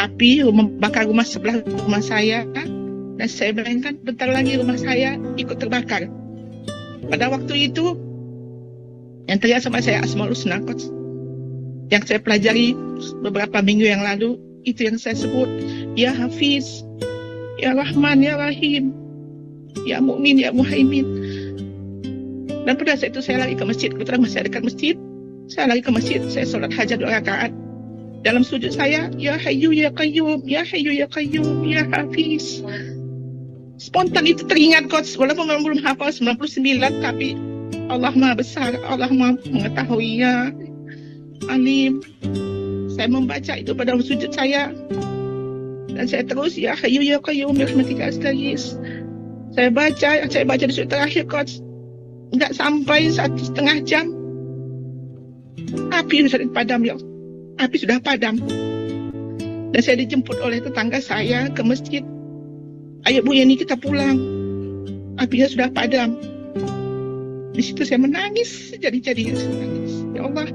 api membakar rumah sebelah rumah saya, dan saya bayangkan bentar lagi rumah saya ikut terbakar. Pada waktu itu yang terlihat sama saya Asmaul Husna, Coach, yang saya pelajari beberapa minggu yang lalu, itu yang saya sebut ya Hafiz, ya Rahman, ya Rahim, ya Mukmin, ya Muhaimin. Dan pada saat itu saya lari ke masjid, kebetulan masih dekat masjid. Saya lari ke masjid, saya sholat hajat 2 rakaat. Dalam sujud saya, ya Hayyu ya Qayyum, ya Hayyu ya Qayyum, ya Hafiz. Spontan itu teringat, Coach, walaupun memang belum hafal 99, tapi Allah Maha Besar, Allah Maha mengetahui, ya Alim. Saya membaca itu pada sujud saya, dan saya terus ya Hayyu ya Qayyum bi rahmatika astaghits. Saya baca di sujud terakhir, Coach. Enggak sampai 1,5 jam, api sudah padam, ya. Api sudah padam. Dan saya dijemput oleh tetangga saya ke masjid. Ayo Bu Yeni, kita pulang. Apinya sudah padam. Di situ saya menangis, jadi-jadinya saya menangis. Ya Allah,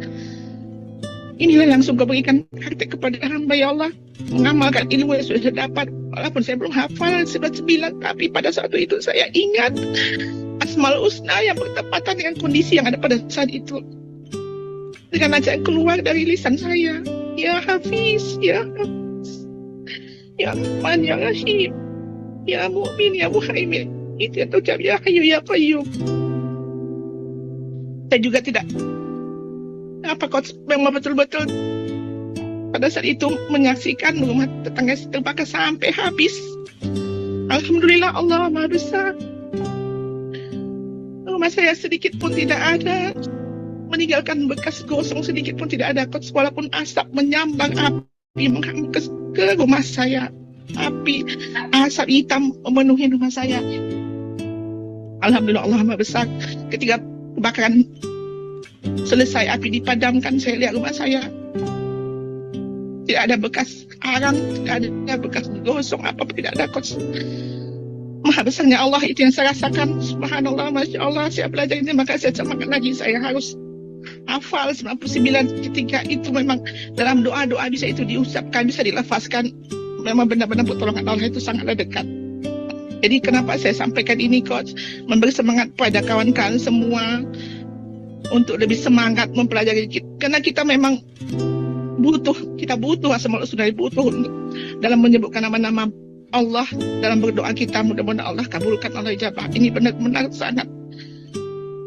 inilah langsung Kau berikan praktek kepada hamba, ya Allah. Mengamalkan ilmu yang sudah saya dapat. Walaupun saya belum hafal 99, tapi pada saat itu saya ingat Asmaul Husna yang bertepatan dengan kondisi yang ada pada saat itu. Dengan aja keluar dari lisan saya, ya Hafiz, ya Hafiz, ya Rahman, ya Rahim, ya Mukmin, ya Muhaimin. Itu yang terucap, ya Hayyu ya Qayyum. Saya juga tidak Coach, memang betul-betul pada saat itu menyaksikan rumah tetangga terbakar sampai habis. Alhamdulillah, Allah Maha Besar. Rumah saya sedikit pun tidak ada, meninggalkan bekas gosong sedikit pun tidak ada, Coach. Walaupun asap menyambar, api menghangkes ke rumah saya, asap hitam memenuhi rumah saya. Alhamdulillah, Allah Maha Besar. Ketika kebakaran selesai, api dipadamkan, saya lihat rumah saya tidak ada bekas arang, tidak ada bekas gosong, apa tidak ada, Coach. Maha besarnya Allah itu yang saya rasakan. Subhanallah, Masya Allah, saya belajar ini, maka saya semangat lagi. Saya harus hafal 99 ketika itu. Memang dalam doa-doa bisa itu diucapkan, bisa dilafazkan. Memang benar-benar pertolongan Allah itu sangatlah dekat. Jadi kenapa saya sampaikan ini, Coach? Memberi semangat pada kawan-kawan semua untuk lebih semangat mempelajari kita. Karena kita memang kita butuh Asmaul Husna, butuh dalam menyebutkan nama-nama Allah, dalam berdoa kita. Mudah-mudahan Allah kabulkan, Allah ijabah. Ini benar-benar sangat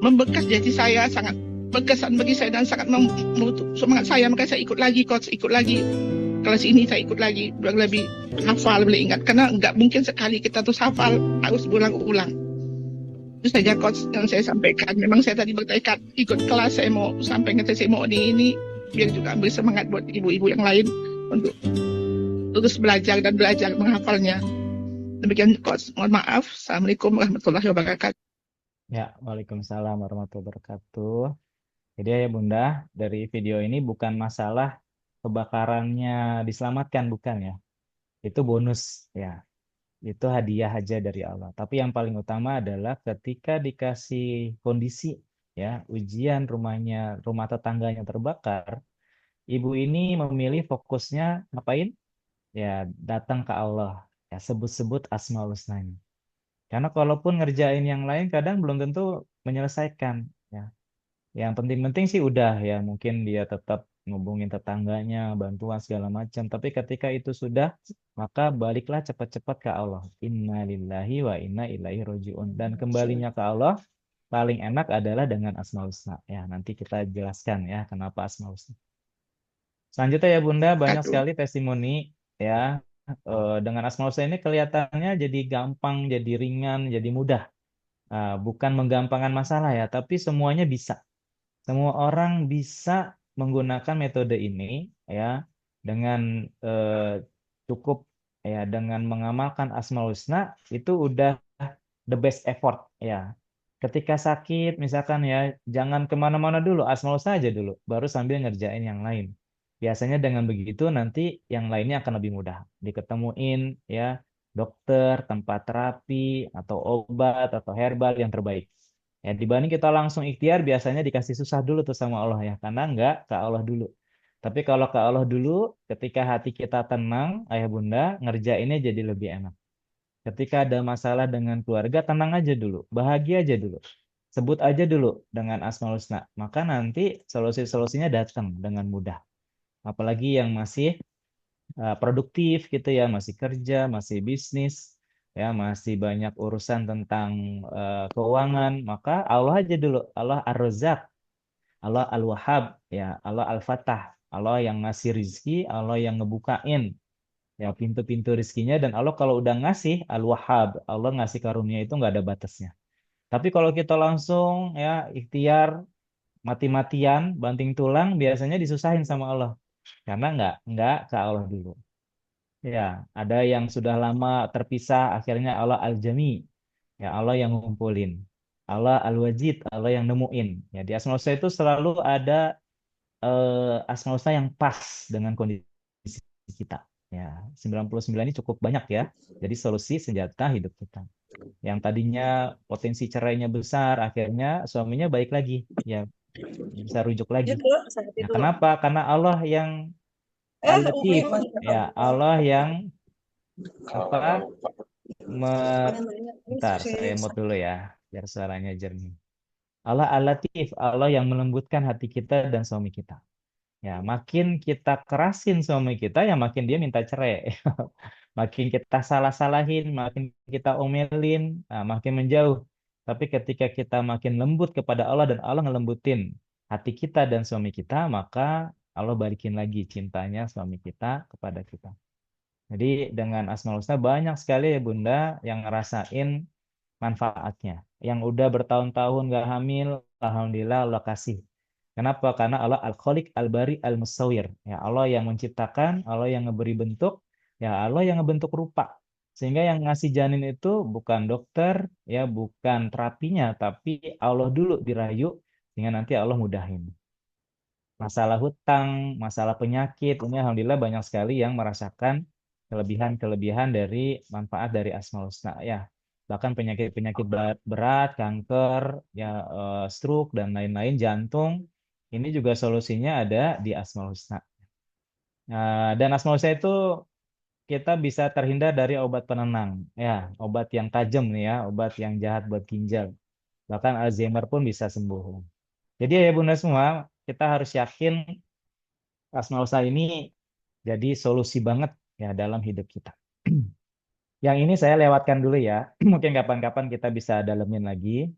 membekas di hati saya, sangat berkesan bagi saya dan sangat menutup semangat saya. Maka saya ikut lagi, Coach, ikut lagi kelas ini, saya ikut lagi biar lebih hafal, lebih ingat. Karena nggak mungkin sekali kita terus hafal, harus berulang-ulang. Itu saja, Coach, yang saya sampaikan. Memang saya tadi bertekad ikut kelas, saya mau sampai ke testimoni ini biar juga beri semangat buat ibu-ibu yang lain untuk terus belajar dan belajar menghafalnya. Demikian, Coach. Mohon maaf. Assalamualaikum warahmatullahi wabarakatuh. Ya, Waalaikumsalam warahmatullahi wabarakatuh. Jadi ya Bunda, dari video ini bukan masalah kebakarannya diselamatkan, bukan ya. Itu bonus ya. Itu hadiah aja dari Allah. Tapi yang paling utama adalah ketika dikasih kondisi ya, ujian rumah tetangganya terbakar, ibu ini memilih fokusnya ngapain? Ya, datang ke Allah. Ya, sebut-sebut Asmaul Husnanya. Karena kalaupun ngerjain yang lain kadang belum tentu menyelesaikan ya. Yang penting-penting sih udah ya, mungkin dia tetap ngubungin tetangganya, bantuan segala macam. Tapi ketika itu sudah, maka baliklah cepat-cepat ke Allah. Inna lillahi wa inna ilaihi roji'un. Dan kembalinya ke Allah paling enak adalah dengan Asmaul Husna. Ya, nanti kita jelaskan ya kenapa Asmaul Husna. Selanjutnya ya Bunda, banyak sekali testimoni ya dengan Asmaul Husna ini kelihatannya jadi gampang, jadi ringan, jadi mudah. Bukan menggampangkan masalah ya, tapi semuanya bisa. Semua orang bisa menggunakan metode ini ya dengan cukup ya dengan mengamalkan Asmaul Husna itu udah the best effort ya. Ketika sakit misalkan ya jangan kemana-mana dulu, Asmaul Husna aja dulu, baru sambil ngerjain yang lain. Biasanya dengan begitu nanti yang lainnya akan lebih mudah. Diketemuin ya dokter, tempat terapi atau obat atau herbal yang terbaik. Ya, dibanding kita langsung ikhtiar, biasanya dikasih susah dulu tuh sama Allah ya, karena enggak ke Allah dulu. Tapi kalau ke Allah dulu, ketika hati kita tenang, ayah bunda, ngerjainnya jadi lebih enak. Ketika ada masalah dengan keluarga, tenang aja dulu, bahagia aja dulu. Sebut aja dulu dengan Asmaul Husna, maka nanti solusi-solusinya datang dengan mudah. Apalagi yang masih produktif gitu ya, masih kerja, masih bisnis, ya masih banyak urusan tentang keuangan, maka Allah aja dulu, Allah Ar-Razzaq, Allah Al-Wahhab, ya Allah Al-Fatah, Allah yang ngasih rizki, Allah yang ngebukain ya pintu-pintu rizkinya, dan Allah kalau udah ngasih Al-Wahhab, Allah ngasih karunia itu nggak ada batasnya. Tapi kalau kita langsung ya ikhtiar mati-matian, banting tulang, biasanya disusahin sama Allah karena nggak ke Allah dulu. Ya, ada yang sudah lama terpisah, akhirnya Allah Al-Jami. Ya, Allah yang ngumpulin. Allah Al-Wajid, Allah yang nemuin. Ya, di Asmaul Husna itu selalu ada Asmaul Husna yang pas dengan kondisi kita. Ya, 99 ini cukup banyak ya. Jadi solusi senjata hidup kita. Yang tadinya potensi cerainya besar, akhirnya suaminya baik lagi. Ya, bisa rujuk lagi. Nah, kenapa? Karena Allah yang Al-Latif. Ya, Allah yang apa bentar saya mute dulu ya biar suaranya jernih. Allah Al-Latif, Allah yang melembutkan hati kita dan suami kita. Ya, makin kita kerasin suami kita, ya makin dia minta cerai. Makin kita salah-salahin, makin kita omelin, nah, makin menjauh. Tapi ketika kita makin lembut kepada Allah dan Allah ngelembutin hati kita dan suami kita, maka Allah balikin lagi cintanya suami kita kepada kita. Jadi dengan Asmaul Husna banyak sekali ya Bunda yang ngerasain manfaatnya. Yang udah bertahun-tahun gak hamil, alhamdulillah Allah kasih. Kenapa? Karena Allah Al-Khaliq Al-Bari Al-Musawwir. Ya Allah yang menciptakan, Allah yang ngeberi bentuk, ya Allah yang ngebentuk rupa. Sehingga yang ngasih janin itu bukan dokter, ya bukan terapinya, tapi Allah dulu dirayu sehingga nanti Allah mudahin. Masalah hutang, masalah penyakit, ini alhamdulillah banyak sekali yang merasakan kelebihan-kelebihan dari manfaat dari Asmaul Husna ya. Bahkan penyakit-penyakit berat, kanker, ya stroke dan lain-lain, jantung, ini juga solusinya ada di Asmaul Husna. Dan Asmaul Husna itu kita bisa terhindar dari obat penenang ya, obat yang tajam nih ya, obat yang jahat buat ginjal. Bahkan Alzheimer pun bisa sembuh. Jadi ya Bunda semua, kita harus yakin Asmaul Husna ini jadi solusi banget ya dalam hidup kita. Yang ini saya lewatkan dulu ya. Mungkin kapan-kapan kita bisa dalemin lagi.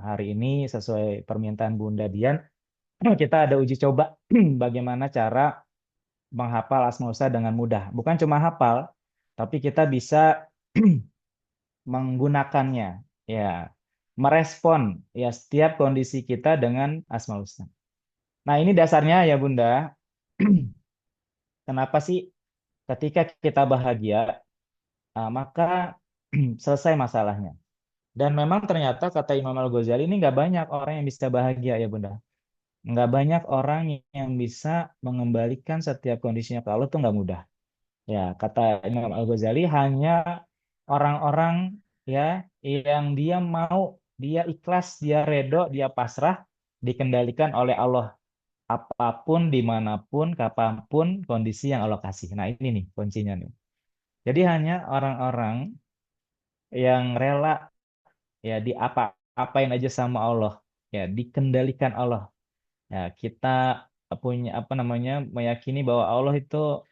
Hari ini sesuai permintaan Bunda Dian, kita ada uji coba bagaimana cara menghafal Asmaul Husna dengan mudah. Bukan cuma hafal, tapi kita bisa menggunakannya, ya, merespon ya setiap kondisi kita dengan Asmaul Husna. Nah, ini dasarnya ya Bunda. Kenapa sih ketika kita bahagia, maka selesai masalahnya. Dan memang ternyata kata Imam Al-Ghazali ini nggak banyak orang yang bisa bahagia ya Bunda. Nggak banyak orang yang bisa mengembalikan setiap kondisinya ke Allah tuh nggak mudah. Ya, kata Imam Al-Ghazali hanya orang-orang ya yang dia mau, dia ikhlas, dia redo, dia pasrah, dikendalikan oleh Allah. Apapun, dimanapun, kapanpun kondisi yang Allah kasih. Nah ini nih kuncinya nih. Jadi hanya orang-orang yang rela ya diapa-apain aja sama Allah, ya dikendalikan Allah. Ya kita punya apa namanya meyakini bahwa Allah itu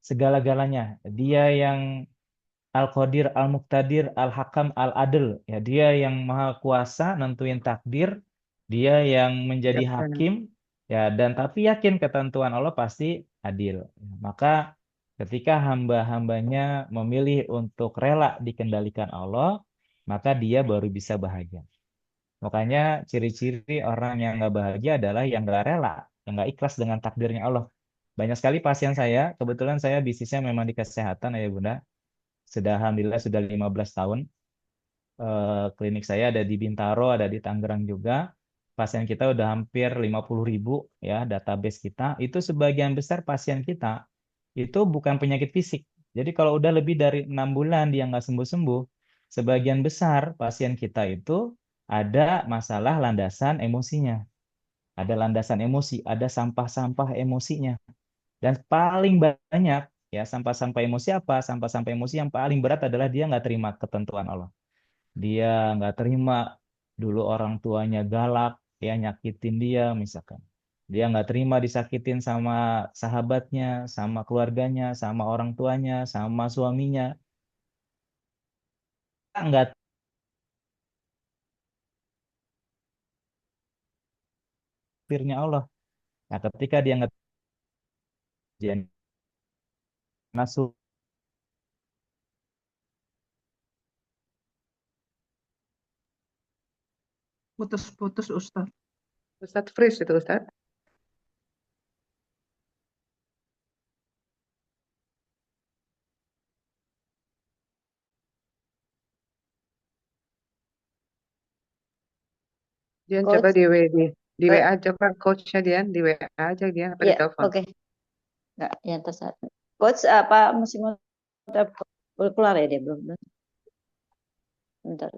segala-galanya. Dia yang Al-Qadir, Al-Muqtadir, Al-Hakam, Al-Adil. Ya dia yang maha kuasa nentuin takdir. Dia yang menjadi hakim, ya dan tapi yakin ketentuan Allah pasti adil. Maka Ketika hamba-hambanya memilih untuk rela dikendalikan Allah, maka dia baru bisa bahagia. Makanya ciri-ciri orang yang nggak bahagia adalah yang nggak rela, yang nggak ikhlas dengan takdirnya Allah. Banyak sekali pasien saya, kebetulan saya bisnisnya memang di kesehatan ya Bunda. Alhamdulillah sudah 15 tahun. Klinik saya ada di Bintaro, ada di Tangerang juga. Pasien kita udah hampir 50.000 ya database kita. Itu sebagian besar pasien kita itu bukan penyakit fisik. Jadi kalau udah lebih dari 6 bulan dia nggak sembuh-sembuh, sebagian besar pasien kita itu ada masalah landasan emosinya. Ada landasan emosi, ada sampah-sampah emosinya. Dan paling banyak ya sampah-sampah emosi apa? Sampah-sampah emosi yang paling berat adalah dia nggak terima ketentuan Allah. Dia nggak terima dulu orang tuanya galak, ya nyakitin dia misalkan. Dia nggak terima disakitin sama sahabatnya, sama keluarganya, sama orang tuanya, sama suaminya. Nggak takdirnya Allah. Nah, ketika dia nggak masuk Putus-putus Ustaz. Ustadz freeze itu Ustadz. Dian Coach? coba di Eh. WA coba coachnya Dian di WA aja Dian apa di Ya, telepon. oke. Nggak, yang tersaat. Coach, apa masih mau keluar ya dia belum? Bentar.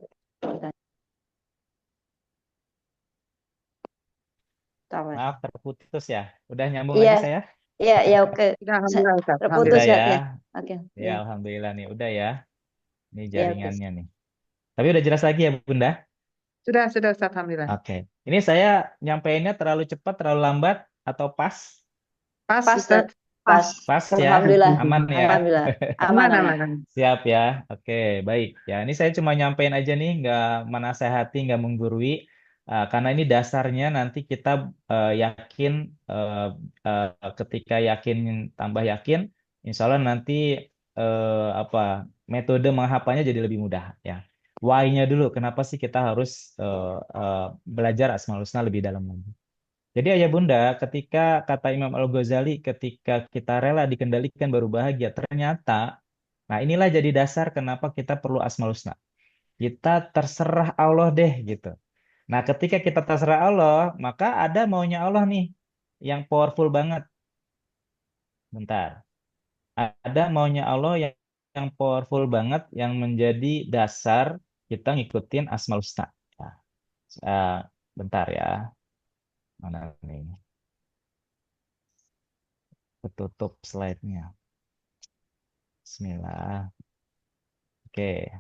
Tahu. maaf terputus ya. Udah nyambung Iya. lagi saya? Iya, oke. Udah alhamdulillah Ustadz. Terputus Udah ya. ya. Oke. Ya, alhamdulillah nih. Udah ya. Ini Iya, oke. jaringannya nih. Tapi udah jelas lagi ya, Bunda? Sudah Ustadz alhamdulillah. Oke. Ini saya nyampeinnya terlalu cepat, terlalu lambat, atau pas? Pas Pas, Ustadz. Pas. Pas ya? Alhamdulillah. Aman ya? Alhamdulillah. Aman Aman. aman. Siap ya. Oke, baik. Ya, ini saya cuma nyampein aja nih, nggak menasehati, nggak menggurui. Karena ini dasarnya nanti kita yakin, ketika yakin tambah yakin, insya Allah nanti metode menghafalnya jadi lebih mudah ya. Why-nya dulu, kenapa sih kita harus belajar Asmaul Husna lebih dalam lagi? Jadi ayah bunda, ketika kata Imam Al-Ghazali, ketika kita rela dikendalikan baru bahagia, ternyata, nah inilah jadi dasar kenapa kita perlu Asmaul Husna. Kita terserah Allah deh gitu. Nah ketika kita terserah Allah, maka ada maunya Allah nih, yang powerful banget. Bentar. Ada maunya Allah yang powerful banget, yang menjadi dasar kita ngikutin Asmaul Husna. Nah, bentar ya. Mana nih? Ketutup slide-nya. Bismillah. Oke.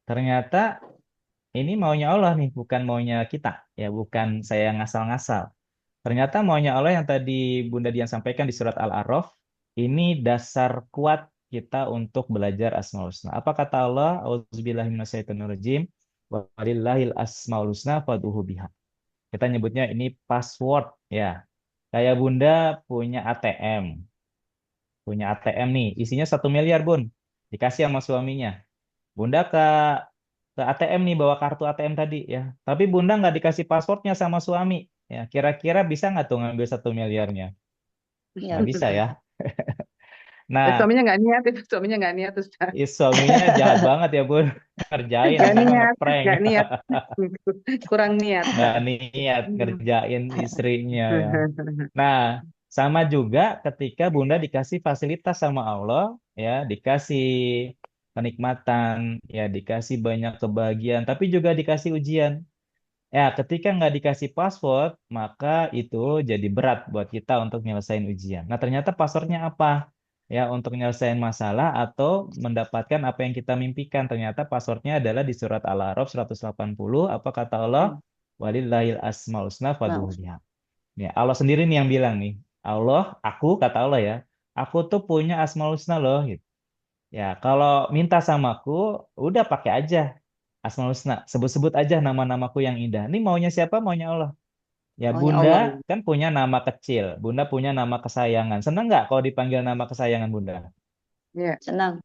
Ternyata ini maunya Allah nih, bukan maunya kita. Ya, bukan saya ngasal-ngasal. Ternyata maunya Allah yang tadi Bunda Dian sampaikan di surat Al-A'raf, ini dasar kuat kita untuk belajar Asmaul Husna. Apa kata Allah? Auzubillahi minasyaitonirrajim. Walillahil asmaul husna fad'uhu biha. Kita nyebutnya ini password ya. Kayak Bunda punya ATM. Punya ATM nih, isinya 1 miliar Bun. Dikasih sama suaminya. Bunda ke ATM nih bawa kartu ATM tadi ya. Tapi Bunda nggak dikasih passwordnya sama suami. Ya, kira-kira bisa nggak tuh ngambil 1 miliarnya? Iya. Nggak bisa ya. Nah, Suaminya nggak niat Ustadz. suaminya jahat banget ya Bun. Kerjain Nggak memang niat, ngeprank. nggak niat. Kurang niat. Nggak niat ngerjain istrinya ya. Nah, sama juga ketika Bunda dikasih fasilitas sama Allah, ya, dikasih kenikmatan, ya, dikasih banyak kebahagiaan, tapi juga dikasih ujian. Ya, ketika nggak dikasih password, maka itu jadi berat buat kita untuk nyelesain ujian. Nah, ternyata passwordnya apa? Ya, untuk nyelesain masalah atau mendapatkan apa yang kita mimpikan. Ternyata passwordnya adalah di surat Al-A'raf 180. Apa kata Allah? Walillahil asmaul husna fad'uhu biha. Ya, Allah sendiri nih yang bilang nih. Allah, kata Allah ya, aku tuh punya Asmaul Husna loh. Gitu. Ya, kalau minta sama aku, udah pakai aja Asmaul Husna. Sebut-sebut aja nama-namaku yang indah. Ini maunya siapa? Maunya Allah. Ya, Oh, ya Allah. Bunda kan punya nama kecil. Bunda punya nama kesayangan. Seneng nggak kalau dipanggil nama kesayangan Bunda? Ya. Senang.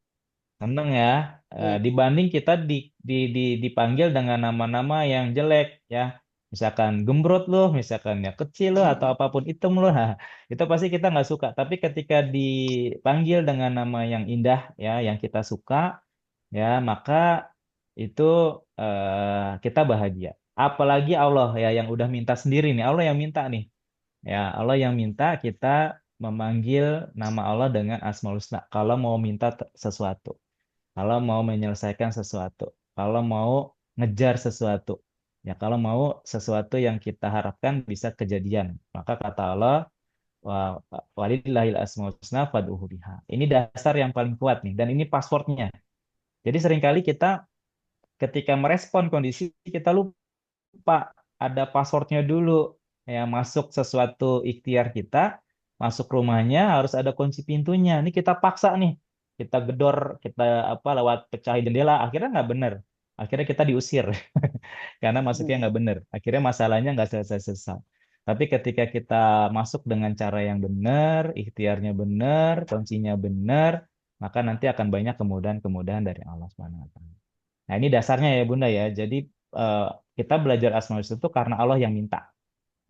Seneng ya. Ya. Dibanding kita dipanggil dengan nama-nama yang jelek ya. Misalkan gembrot loh, misalkan ya kecil loh, atau apapun hitam loh. Nah, itu pasti kita nggak suka. Tapi ketika dipanggil dengan nama yang indah ya, yang kita suka ya, maka itu kita bahagia. Apalagi Allah ya yang udah minta sendiri nih. Allah yang minta nih. Ya, Allah yang minta kita memanggil nama Allah dengan Asmaul Husna kalau mau minta sesuatu, kalau mau menyelesaikan sesuatu, kalau mau ngejar sesuatu. Ya, kalau mau sesuatu yang kita harapkan bisa kejadian. Maka kata Allah, walillahil asmaul husna fad'uhu biha. Ini dasar yang paling kuat nih dan ini passwordnya. Jadi seringkali kita ketika merespon kondisi kita lupa ada passwordnya dulu. Ya, masuk sesuatu ikhtiar kita, masuk rumahnya harus ada kunci pintunya. Ini kita paksa nih. Kita gedor, kita apa lewat pecahin jendela, akhirnya nggak bener. Akhirnya kita diusir karena masuknya nggak bener. Akhirnya masalahnya nggak selesai-selesai. Tapi ketika kita masuk dengan cara yang benar, ikhtiarnya benar, kuncinya benar, maka nanti akan banyak kemudahan-kemudahan dari Allah Subhanahu wa Ta'ala. Nah, ini dasarnya ya Bunda ya. Jadi kita belajar Asmaul Husna itu karena Allah yang minta.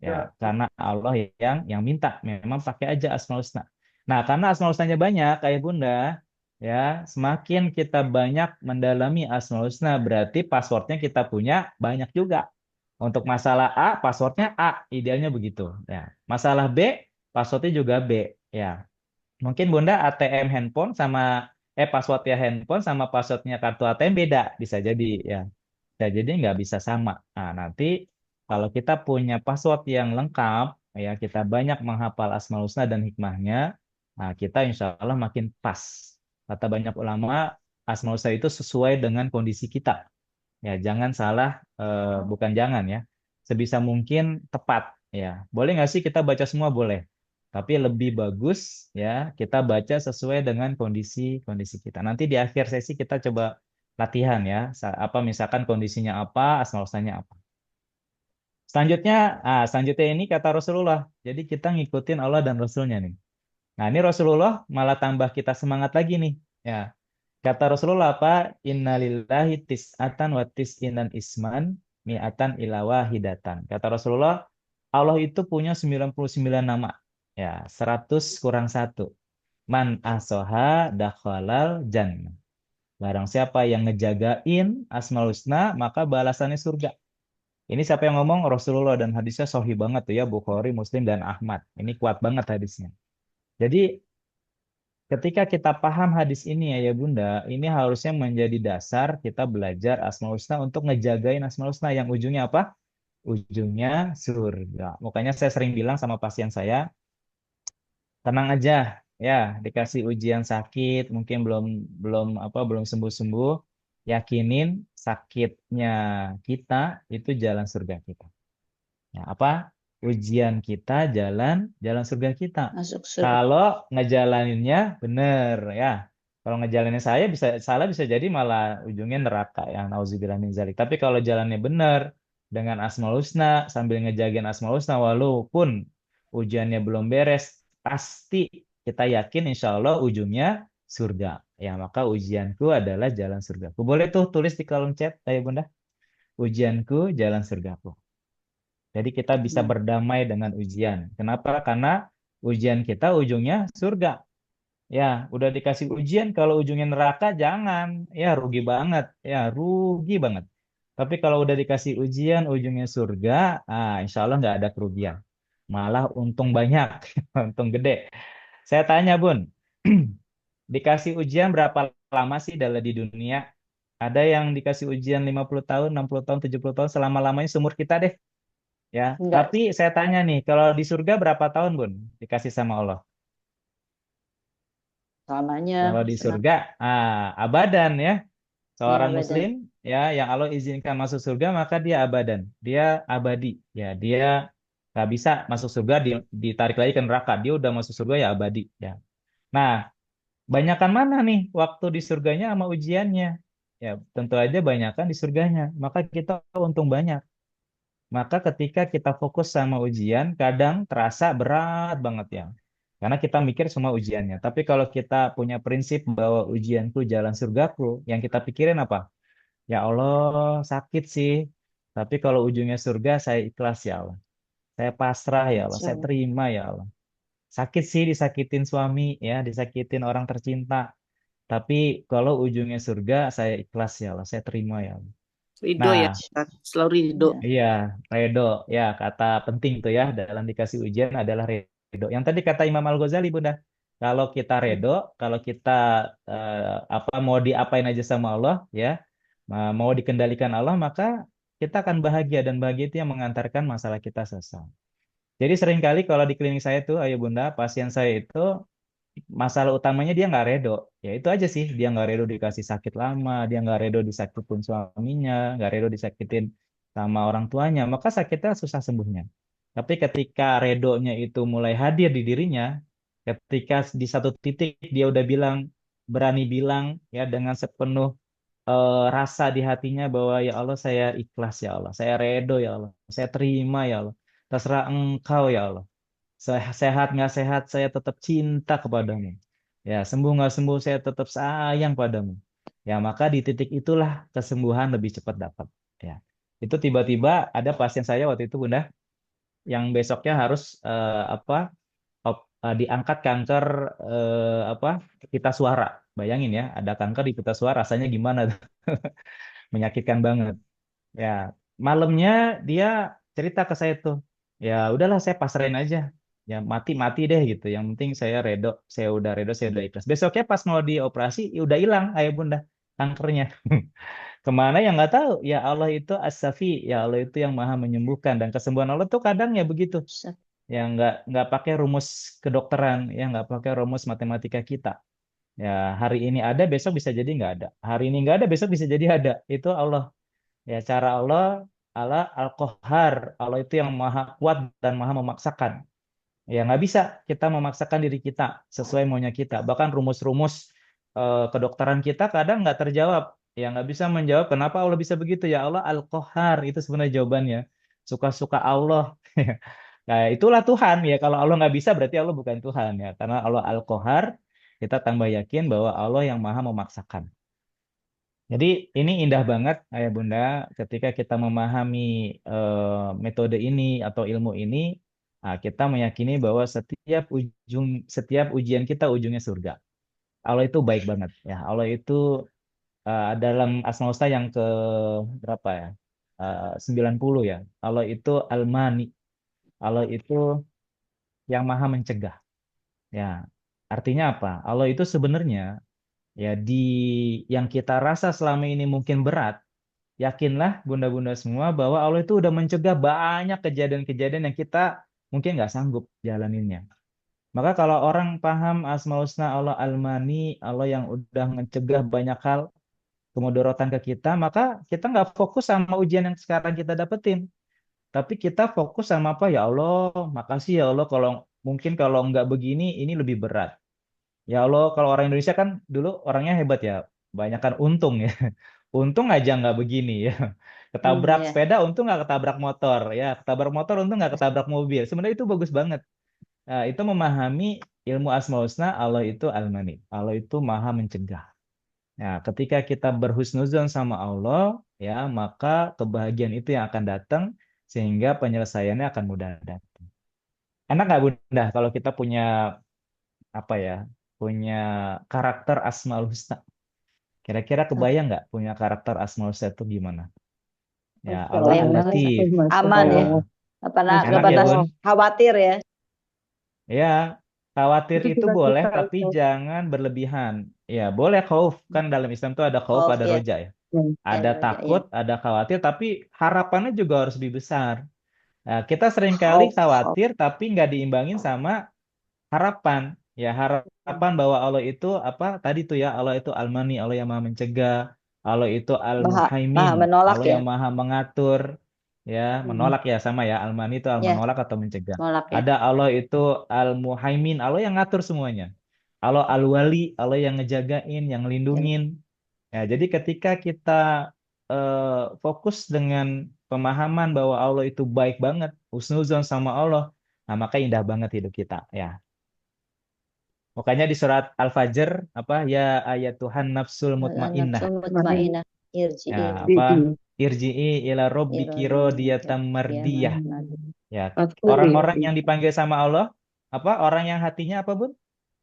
Ya, karena Allah yang minta. Memang pakai aja Asmaul Husna. Nah, karena Asmaul Husnanya banyak kayak Bunda, ya, semakin kita banyak mendalami Asmaul Husna berarti passwordnya kita punya banyak juga. Untuk masalah A, passwordnya A, idealnya begitu. Ya. Masalah B, passwordnya juga B. Ya. Mungkin Bunda ATM handphone sama passwordnya handphone sama passwordnya kartu ATM beda, bisa jadi ya. Bisa jadi nggak bisa sama. Nah, nanti kalau kita punya password yang lengkap, ya kita banyak menghafal Asmaul Husna dan hikmahnya, nah kita insya Allah makin pas. Kata banyak ulama, Asmaul Husna itu sesuai dengan kondisi kita. Ya, jangan salah, bukan jangan ya. Sebisa mungkin tepat ya. Boleh nggak sih kita baca semua? Boleh. Tapi lebih bagus ya kita baca sesuai dengan kondisi kita. Nanti di akhir sesi kita coba latihan ya. Apa misalkan kondisinya apa, asmaul husnanya apa. Selanjutnya ini kata Rasulullah. Jadi kita ngikutin Allah dan Rasulnya nih. Nah, ini Rasulullah malah tambah kita semangat lagi nih. Ya. Kata Rasulullah apa? Innalillahi tis'atan wa tis'inan isman mi'atan ila wahidatan. Kata Rasulullah, Allah itu punya 99 nama. Ya, 100 kurang 1. Man ahsoha dakhalal jannah. Barang siapa yang ngejagain Asmaul Husna, maka balasannya surga. Ini siapa yang ngomong? Rasulullah, dan hadisnya sahih banget tuh ya, Bukhari, Muslim, dan Ahmad. Ini kuat banget hadisnya. Jadi ketika kita paham hadis ini ya Bunda, ini harusnya menjadi dasar kita belajar Asmaul Husna untuk ngejagain Asmaul Husna yang ujungnya apa? Ujungnya surga. Makanya saya sering bilang sama pasien saya, tenang aja ya, dikasih ujian sakit, mungkin belum sembuh-sembuh, yakinin sakitnya kita itu jalan surga kita. Ya, apa? Ujian kita jalan surga kita. Masuk surga. Kalau ngejalaninnya bener ya. Kalau ngejalaninnya saya bisa salah, bisa jadi malah ujungnya neraka ya. Nauzubillah min zalik. Tapi kalau jalannya bener dengan Asmaul Husna sambil ngejagain Asmaul Husna walaupun ujiannya belum beres, pasti kita yakin insya Allah ujungnya surga. Ya, maka ujianku adalah jalan surgaku. Boleh tuh tulis di kolom chat, ya Bunda. Ujianku jalan surgaku. Jadi kita bisa berdamai dengan ujian. Kenapa? Karena ujian kita ujungnya surga. Ya, udah dikasih ujian, kalau ujungnya neraka jangan. Ya, rugi banget. Ya, rugi banget. Tapi kalau udah dikasih ujian, ujungnya surga, insya Allah nggak ada kerugian. Malah untung banyak, untung gede. Saya tanya, Bun, dikasih ujian berapa lama sih dalam di dunia? Ada yang dikasih ujian 50 tahun, 60 tahun, 70 tahun, selama-lamanya seumur kita deh. Ya, Enggak. tapi saya tanya nih, kalau di surga berapa tahun, Bun? Dikasih sama Allah. Selamanya. Kalau di surga, abadan ya. Seorang abadan. muslim ya yang Allah izinkan masuk surga maka dia abadan. Dia abadi. Ya, dia nggak bisa masuk surga ditarik lagi ke neraka. Dia udah masuk surga ya abadi ya. Nah, banyakan mana nih waktu di surganya sama ujiannya? Ya, tentu aja banyakan di surganya. Maka kita untung banyak. Maka ketika kita fokus sama ujian, kadang terasa berat banget ya. Karena kita mikir semua ujiannya. Tapi kalau kita punya prinsip bahwa ujianku jalan surgaku, yang kita pikirin apa? Ya Allah, sakit sih. Tapi kalau ujungnya surga, saya ikhlas ya Allah. Saya pasrah ya Allah. Saya Masya terima ya Allah. Sakit sih disakitin suami ya, disakitin orang tercinta. Tapi kalau ujungnya surga, saya ikhlas ya Allah. Saya terima ya Allah. Ridho Nah, ya, selalu ridho. Allah. iya, redo. Ya, kata penting tuh ya dalam dikasih ujian adalah redo. Yang tadi kata Imam Al-Ghazali, Bunda. Kalau kita redo, kalau kita mau diapain aja sama Allah, ya, mau dikendalikan Allah, maka kita akan bahagia dan bahagia itu yang mengantarkan masalah kita selesai. Jadi seringkali kalau di klinik saya tuh, ayo Bunda, pasien saya itu masalah utamanya dia nggak redo. Ya itu aja sih, dia nggak redo dikasih sakit lama, dia nggak redo disakitin suaminya, nggak redo disakitin sama orang tuanya, maka sakitnya susah sembuhnya. Tapi ketika redonya itu mulai hadir di dirinya, ketika di satu titik dia udah bilang, berani bilang ya dengan sepenuh rasa di hatinya bahwa ya Allah saya ikhlas ya Allah, saya redo ya Allah, saya terima ya Allah, terserah Engkau ya Allah. Sehat nggak sehat, saya tetap cinta kepadamu. Ya, sembuh nggak sembuh, saya tetap sayang padamu. Ya, maka di titik itulah kesembuhan lebih cepat dapat. Ya, itu tiba-tiba ada pasien saya waktu itu Bunda, yang besoknya harus diangkat kanker pita suara. Bayangin ya, ada kanker di pita suara, rasanya gimana tuh? Menyakitkan banget. Ya, malamnya dia cerita ke saya tuh, ya udahlah saya pasrahin aja, ya mati-mati deh gitu. Yang penting saya redo, saya udah ikhlas. Besoknya pas mau dioperasi, ya udah hilang ayah bunda kankernya. Kemana ya nggak tahu. Ya Allah itu as-Safi, ya Allah itu yang maha menyembuhkan dan kesembuhan Allah tuh kadang ya begitu. Ya nggak pakai rumus kedokteran, ya nggak pakai rumus matematika kita. Ya hari ini ada, besok bisa jadi nggak ada. Hari ini nggak ada, besok bisa jadi ada. Itu Allah. Ya, cara Allah, Allah Al-Qahhar. Allah itu yang maha kuat dan maha memaksakan. Ya, nggak bisa kita memaksakan diri kita sesuai maunya kita. Bahkan rumus-rumus kedokteran kita kadang nggak terjawab. Ya, nggak bisa menjawab kenapa Allah bisa begitu. Ya Allah Al-Qahhar. Itu sebenarnya jawabannya. Suka-suka Allah. Nah, itulah Tuhan. Ya, kalau Allah nggak bisa berarti Allah bukan Tuhan. Ya, karena Allah Al-Qahhar, kita tambah yakin bahwa Allah yang maha memaksakan. Jadi ini indah banget Ayah Bunda ketika kita memahami metode ini atau ilmu ini, kita meyakini bahwa setiap ujian kita ujungnya surga. Allah itu baik banget ya. Allah itu dalam Asmaul Husna yang ke berapa ya? 90 ya. Allah itu Al-Mani. Allah itu yang maha mencegah. Ya. Artinya apa? Allah itu sebenarnya ya yang kita rasa selama ini mungkin berat. Yakinlah bunda-bunda semua bahwa Allah itu udah mencegah banyak kejadian-kejadian yang kita mungkin nggak sanggup jalaninnya. Maka kalau orang paham Asmaul Husna Allah Al-Mani, Allah yang udah mencegah banyak hal kemudaratan ke kita, maka kita nggak fokus sama ujian yang sekarang kita dapetin. Tapi kita fokus sama apa? Ya Allah, makasih ya Allah kalau nggak begini, ini lebih berat. Ya Allah, kalau orang Indonesia kan dulu orangnya hebat ya, banyak kan untung ya. Untung aja nggak begini ya. Ketabrak Iya. sepeda, untung nggak ketabrak motor ya. Ketabrak motor, untung nggak ketabrak mobil. Sebenarnya itu bagus banget. Nah, itu memahami ilmu Asmaul Husna, Allah itu Al-Mani. Allah itu maha mencegah. Ya, ketika kita berhusnuzon sama Allah, ya maka kebahagiaan itu yang akan datang sehingga penyelesaiannya akan mudah datang. Enak nggak Bunda kalau kita punya apa ya? Punya karakter Asmaul Husna. Kira-kira kebayang nggak punya karakter Asmaul Husna itu gimana? Ya, Allah Kebayang banget. Al-Latif. Aman ya. Ya, Nggak pernah enak ya, pernah Bun? khawatir ya. Ya, khawatir Itu itu juga boleh, kita tapi itu. jangan berlebihan. Ya, boleh khauf. Kan dalam Islam itu ada khauf, Oh ada ya, roja ya. Hmm. Ada ya, takut, ada khawatir, tapi harapannya juga harus lebih besar. Nah, kita seringkali Khauf. khawatir, tapi nggak diimbangin sama harapan. Ya, harapan bahwa Allah itu apa tadi tuh ya, Allah itu Al-Mani, Allah yang maha mencegah, Allah itu Al-Muhaimin, Maha menolak Allah ya. yang maha mengatur, ya, menolak ya sama ya, Al-Mani itu Ya, menolak atau mencegah. menolak ya. Ada Allah itu Al-Muhaimin, Allah yang ngatur semuanya. Allah Al-Wali, Allah yang ngejagain, yang Ya. ngelindungin. Ya, jadi ketika kita fokus dengan pemahaman bahwa Allah itu baik banget, husnuzon sama Allah, nah maka indah banget hidup kita ya. Makanya di surat Al-Fajr apa ya ayat Tuhan nafsul mutmainnah Nafsu mutmainnah irji'i ya apa irji'i ila rabbiki radiyatan mardiyah ya. Orang-orang yang dipanggil sama Allah apa orang yang hatinya apa Bun?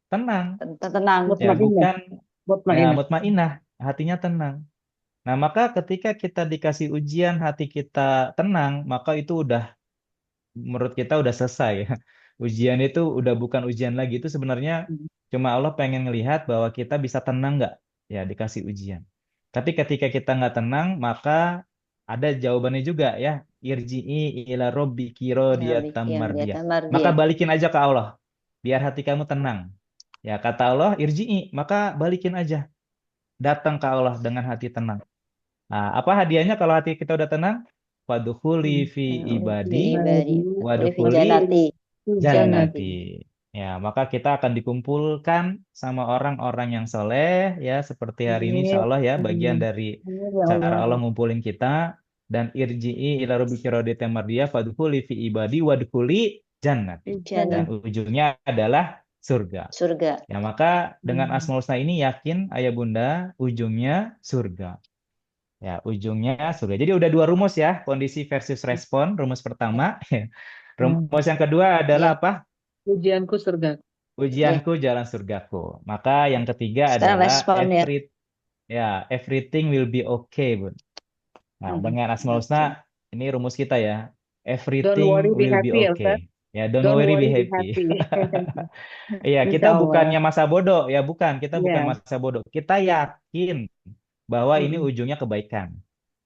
Tenang tenang. ya, bukan ya Mutmainnah. mutmainnah, hatinya tenang. Nah, maka ketika kita dikasih ujian hati kita tenang, maka itu udah menurut kita udah selesai ya. Ujian itu udah bukan ujian lagi, itu sebenarnya cuma Allah pengen ngelihat bahwa kita bisa tenang nggak ya dikasih ujian. Tapi ketika kita nggak tenang, maka ada jawabannya juga ya. Irji'i ila rabbiki radiyatan mardiyah. Maka balikin aja ke Allah, biar hati kamu tenang. Ya kata Allah, irji'i, maka balikin aja. Datang ke Allah dengan hati tenang. Nah, apa hadiahnya kalau hati kita udah tenang? Wadkhuli fi ibadi wadkhuli jannati. Ya, maka kita akan dikumpulkan sama orang-orang yang soleh ya seperti hari ini insya Allah ya bagian dari cara Allah ngumpulin kita dan irji'i ila rabbika radiyatan mardiyah fadkhuli fi ibadi wadkhuli jannati. Dan ujungnya adalah surga. Ya, maka dengan Asmaul Husna ini yakin ayah bunda ujungnya surga. Ya, ujungnya surga. Jadi udah dua rumus ya, kondisi versus respon. Rumus pertama. Rumus yang kedua adalah apa? Ujianku surga. Ujianku jalan surgaku. Maka yang ketiga Sekarang adalah respon ya. everything will be okay, Bun. Nah, dengan Asmaul Husna, ini rumus kita ya. Everything worry, be will be happy, okay. Ya, don't worry, be happy. Iya, kita bukannya masa bodoh, ya bukan. Kita bukan masa bodoh. Kita yakin bahwa ini ujungnya kebaikan.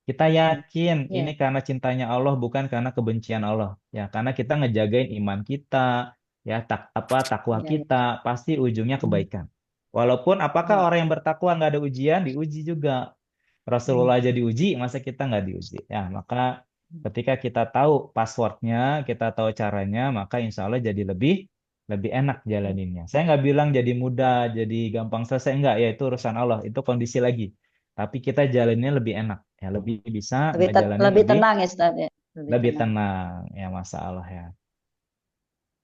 Kita yakin ini karena cintanya Allah bukan karena kebencian Allah. Ya, karena kita ngejagain iman kita, ya takwa kita pasti ujungnya kebaikan. Walaupun apakah orang yang bertakwa nggak ada ujian, diuji juga. Rasulullah aja diuji, masa kita nggak diuji? Ya, maka ketika kita tahu passwordnya, kita tahu caranya, maka insya Allah jadi lebih enak jalaninnya. Saya nggak bilang jadi mudah, jadi gampang selesai, enggak. Ya itu urusan Allah, itu kondisi lagi. Tapi kita jalannya lebih enak, ya lebih bisa ngejalanin lebih tenang ya Ustaz ya. Lebih tenang, ya masalah ya.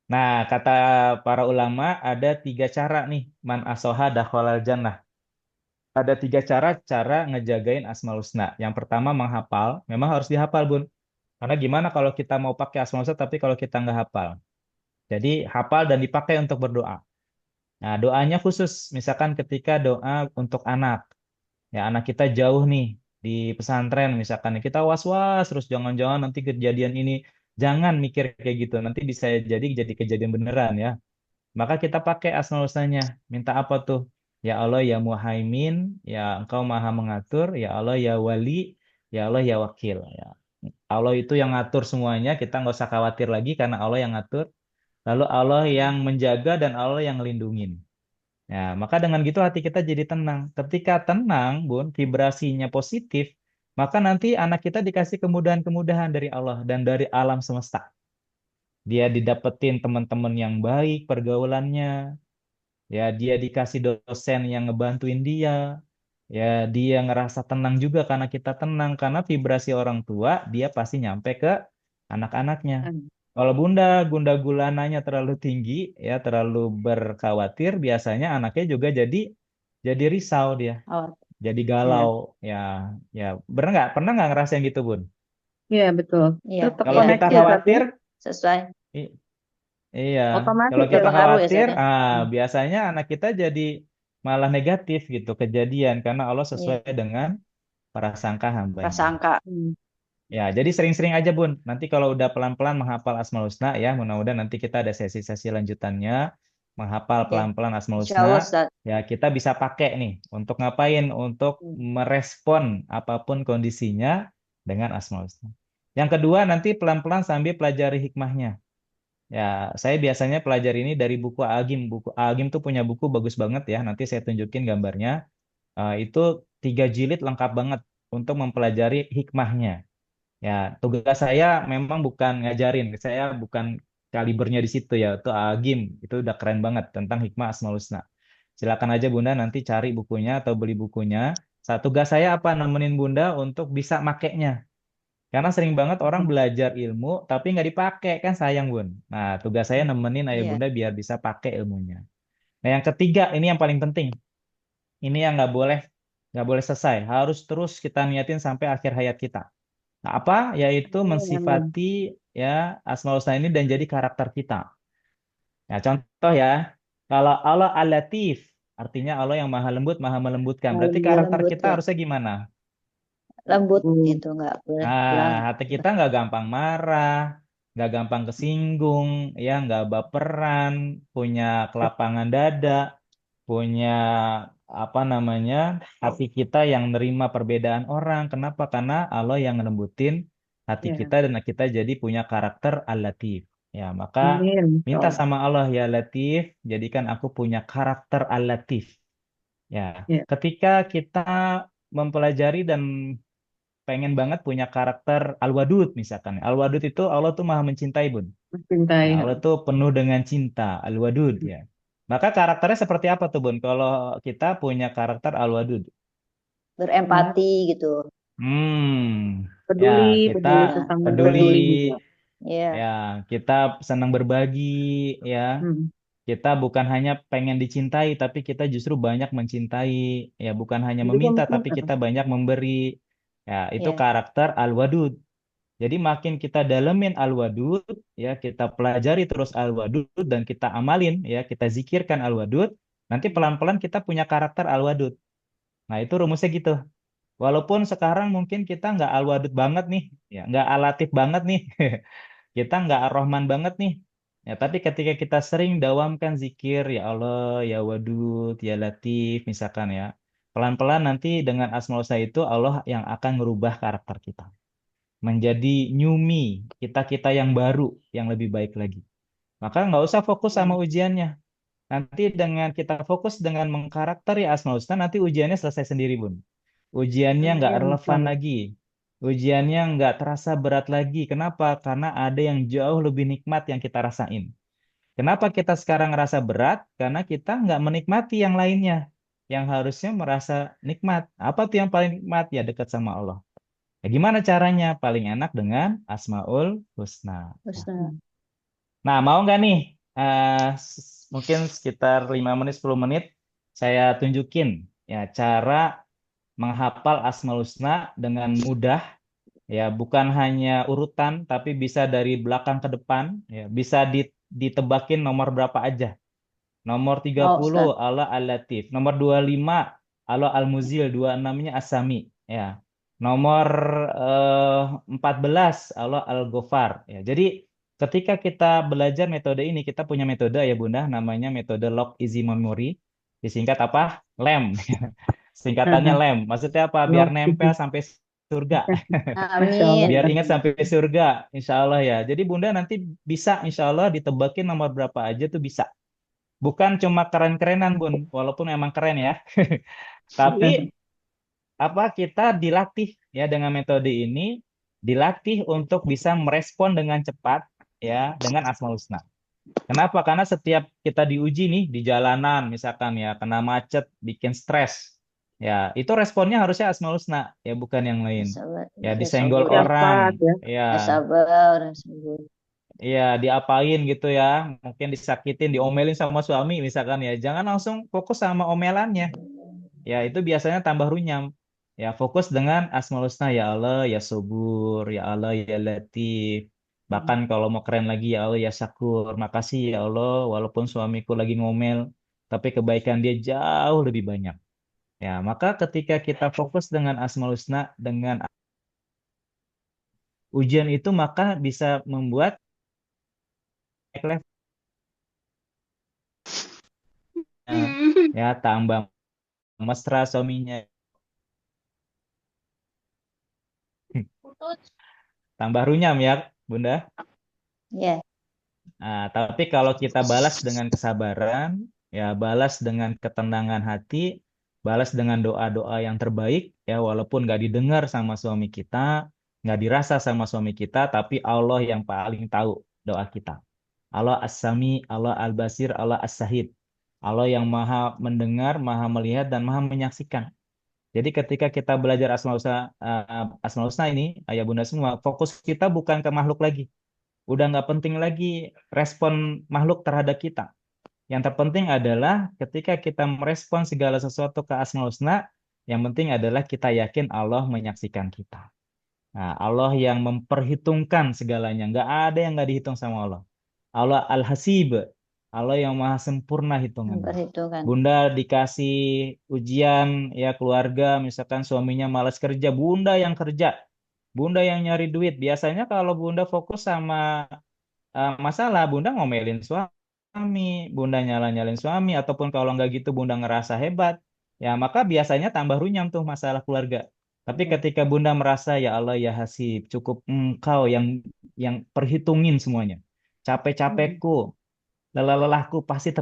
Nah, kata para ulama ada 3 cara nih, man asoha dakhalal jannah. Ada 3 cara ngejagain Asmaul Husna. Yang pertama menghafal, memang harus dihafal Bun. Karena gimana kalau kita mau pakai Asmaul Husna tapi kalau kita nggak hafal. Jadi hafal dan dipakai untuk berdoa. Nah, doanya khusus, misalkan ketika doa untuk anak. Ya, anak kita jauh nih di pesantren misalkan kita was-was terus jangan-jangan nanti kejadian ini. Jangan mikir kayak gitu. Nanti bisa jadi kejadian beneran ya. Maka kita pakai Asmaul Husnanya. Minta apa tuh? Ya Allah ya Muhaimin, ya Engkau Maha mengatur, ya Allah ya Wali, ya Allah ya Wakil. Ya. Allah itu yang ngatur semuanya, kita nggak usah khawatir lagi karena Allah yang ngatur. Lalu Allah yang menjaga dan Allah yang ngelindungin. Ya, maka dengan gitu hati kita jadi tenang. Ketika tenang, Bun, vibrasinya positif, maka nanti anak kita dikasih kemudahan-kemudahan dari Allah dan dari alam semesta. Dia didapetin teman-teman yang baik pergaulannya, ya dia dikasih dosen yang ngebantuin dia, ya dia ngerasa tenang juga karena kita tenang karena vibrasi orang tua dia pasti nyampe ke anak-anaknya. Kalau gunda gulananya terlalu tinggi, ya terlalu berkhawatir, biasanya anaknya juga jadi risau dia, jadi galau, ya pernah nggak ngerasain gitu Bun? Iya betul. Iya. Kalau kita khawatir, sesuai. Iya, Otomatis kalau kita terpengaruh ya, khawatir, Ustaz, ya? biasanya anak kita jadi malah negatif gitu kejadian karena Allah sesuai dengan prasangka hamba-Nya. Prasangka. Ya, jadi sering-sering aja Bun. Nanti kalau udah pelan-pelan menghafal Asmaul Husna ya, mudah-mudahan nanti kita ada sesi-sesi lanjutannya menghafal pelan-pelan Asmaul Insyaallah, Husna. Ustaz. Ya, kita bisa pakai nih untuk ngapain? Untuk merespon apapun kondisinya dengan Asmaul Husna. Yang kedua nanti pelan-pelan sambil pelajari hikmahnya. Ya, saya biasanya pelajari ini dari buku Al-Agim. Buku Al-Agim tuh punya buku bagus banget ya. Nanti saya tunjukin gambarnya. Itu 3 jilid lengkap banget untuk mempelajari hikmahnya. Ya, tugas saya memang bukan ngajarin, saya bukan kalibernya di situ ya. Itu Agim, itu udah keren banget tentang hikmah Asmaul Husna. Silakan aja Bunda nanti cari bukunya atau beli bukunya. Tugas saya apa? Nemenin Bunda untuk bisa makainya. Karena sering banget orang belajar ilmu tapi nggak dipakai, kan sayang, Bun. Nah, tugas saya nemenin ayah Iya. Bunda biar bisa pakai ilmunya. Nah, yang ketiga ini yang paling penting. Ini yang nggak boleh selesai. Harus terus kita niatin sampai akhir hayat kita. Nah, apa? Yaitu Amin. mensifati ya Asmaul Husna ini dan jadi karakter kita. Nah, contoh ya, kalau Allah Al-Latif, artinya Allah yang maha lembut, maha melembutkan. Berarti Lembut. karakter Lembut kita ya. harusnya gimana? Lembut Hmm. itu nggak belang. Nah, hati kita nggak gampang marah, nggak gampang kesinggung, ya nggak baperan, punya kelapangan dada, punya apa namanya hati kita yang nerima perbedaan orang. Kenapa? Karena Allah yang ngelembutin hati Ya. kita dan kita jadi punya karakter Al-Latif. Ya, maka Amin. minta Oh, sama Allah, ya Latif, jadikan aku punya karakter Al-Latif. Ya, ya. ketika kita mempelajari dan pengen banget punya karakter Al-Wadud misalkan. Al-Wadud itu Allah tuh maha mencintai, Bun. Mencintai. Ya, Allah tuh penuh dengan cinta, Al-Wadud ya. Maka karakternya seperti apa tuh, Bun? Kalau kita punya karakter Al-Wadud. Berempati gitu. Ya, Peduli kita sesama, peduli, peduli juga. Ya. ya, kita senang berbagi, ya. Hmm. Kita bukan hanya pengen dicintai, tapi kita justru banyak mencintai. Ya, bukan hanya Juga meminta, mungkin tapi kita banyak memberi. Ya, itu Ya. karakter Al-Wadud. Jadi makin kita dalemin Al-Wadud, ya kita pelajari terus Al-Wadud dan kita amalin, ya kita zikirkan Al-Wadud, nanti pelan-pelan kita punya karakter Al-Wadud. Nah, itu rumusnya gitu. Walaupun sekarang mungkin kita nggak Al-Wadud banget nih, ya nggak Al-Latif banget nih, kita nggak Ar-Rahman banget nih. Ya, tapi ketika kita sering dawamkan zikir, ya Allah, ya Wadud, ya Latif, misalkan ya, pelan-pelan nanti dengan Asmaul Husna itu Allah yang akan merubah karakter kita menjadi new me, kita-kita yang baru, yang lebih baik lagi. Maka nggak usah fokus sama ujiannya. Nanti dengan kita fokus dengan mengkarakteri Asmaul Husna, nanti ujiannya selesai sendiri, Bun. Ujiannya nggak Amin. relevan lagi. Ujiannya nggak terasa berat lagi. Kenapa? Karena ada yang jauh lebih nikmat yang kita rasain. Kenapa kita sekarang ngerasa berat? Karena kita nggak menikmati yang lainnya. Yang harusnya merasa nikmat. Apa tuh yang paling nikmat? Ya dekat sama Allah. Ya, gimana caranya? Paling enak dengan Asmaul Husna. Husna. Nah, mau nggak nih? Mungkin sekitar 5 menit, 10 menit, saya tunjukin ya cara menghafal Asmaul Husna dengan mudah. Ya, bukan hanya urutan, tapi bisa dari belakang ke depan. Ya, bisa ditebakin nomor berapa aja. Nomor Oh, 30, Ustaz. Allah Al-Latif. Nomor 25, Allah Al-Muzil. 26-nya As-Sami. Ya. Nomor 14, Allah Al-Ghafar. Ya. Jadi ketika kita belajar metode ini, kita punya metode ya Bunda, namanya metode Lock Easy Memory. Disingkat apa? LEM. Singkatannya LEM. Maksudnya apa? Biar Loh, nempel sampai surga. Masya Allah. Amin. Biar ingat sampai surga, insya Allah ya. Jadi Bunda nanti bisa insya Allah ditebakin nomor berapa aja tuh bisa. Bukan cuma keren-kerenan, Bun, walaupun emang keren ya. Tapi apa kita dilatih ya dengan metode ini, dilatih untuk bisa merespon dengan cepat ya dengan Asmaul Husna. Kenapa? Karena setiap kita diuji nih di jalanan misalkan ya kena macet, bikin stres. Ya, itu responnya harusnya Asmaul Husna ya bukan yang lain. Sabar. Ya Ya, disenggol sabar. Cepat orang, ya. ya Ya, sabar. Sabar. iya, diapain gitu ya. Mungkin disakitin, diomelin sama suami misalkan ya. Jangan langsung fokus sama omelannya. Ya, itu biasanya tambah runyam. Ya, fokus dengan Asmaul Husna, ya Allah, ya Subur, ya Allah, ya Latif. Bahkan kalau mau keren lagi, ya Allah, ya Syakur. Makasih ya Allah, walaupun suamiku lagi ngomel, tapi kebaikan dia jauh lebih banyak. Ya, maka ketika kita fokus dengan Asmaul Husna, dengan ujian itu, maka bisa membuat ya tambah mesra suaminya, tambah runyam ya Bunda. Ya. Nah, tapi kalau kita balas dengan kesabaran, ya balas dengan ketenangan hati, balas dengan doa-doa yang terbaik, ya walaupun nggak didengar sama suami kita, nggak dirasa sama suami kita, tapi Allah yang paling tahu doa kita. Allah As-Sami, Allah Al-Basir, Allah As-Sahid. Allah yang maha mendengar, maha melihat, dan maha menyaksikan. Jadi ketika kita belajar Asmaul Husna ini, ayah bunda semua, fokus kita bukan ke makhluk lagi. Udah nggak penting lagi respon makhluk terhadap kita. Yang terpenting adalah ketika kita merespon segala sesuatu ke Asmaul Husna, yang penting adalah kita yakin Allah menyaksikan kita. Nah, Allah yang memperhitungkan segalanya. Nggak ada yang nggak dihitung sama Allah. Allah Al-Hasib. Allah yang maha sempurna hitungannya. Memperhitungkan. Bunda dikasih ujian ya keluarga, misalkan suaminya malas kerja, bunda yang kerja. Bunda yang nyari duit. Biasanya kalau bunda fokus sama masalah, bunda ngomelin suami, bunda nyala-nyalin suami, ataupun kalau nggak gitu bunda ngerasa hebat, ya maka biasanya tambah runyam tuh masalah keluarga. Tapi ketika bunda merasa ya Allah ya Hasib, cukup engkau yang perhitungin semuanya. Capek-capekku, lelah-lelahku pasti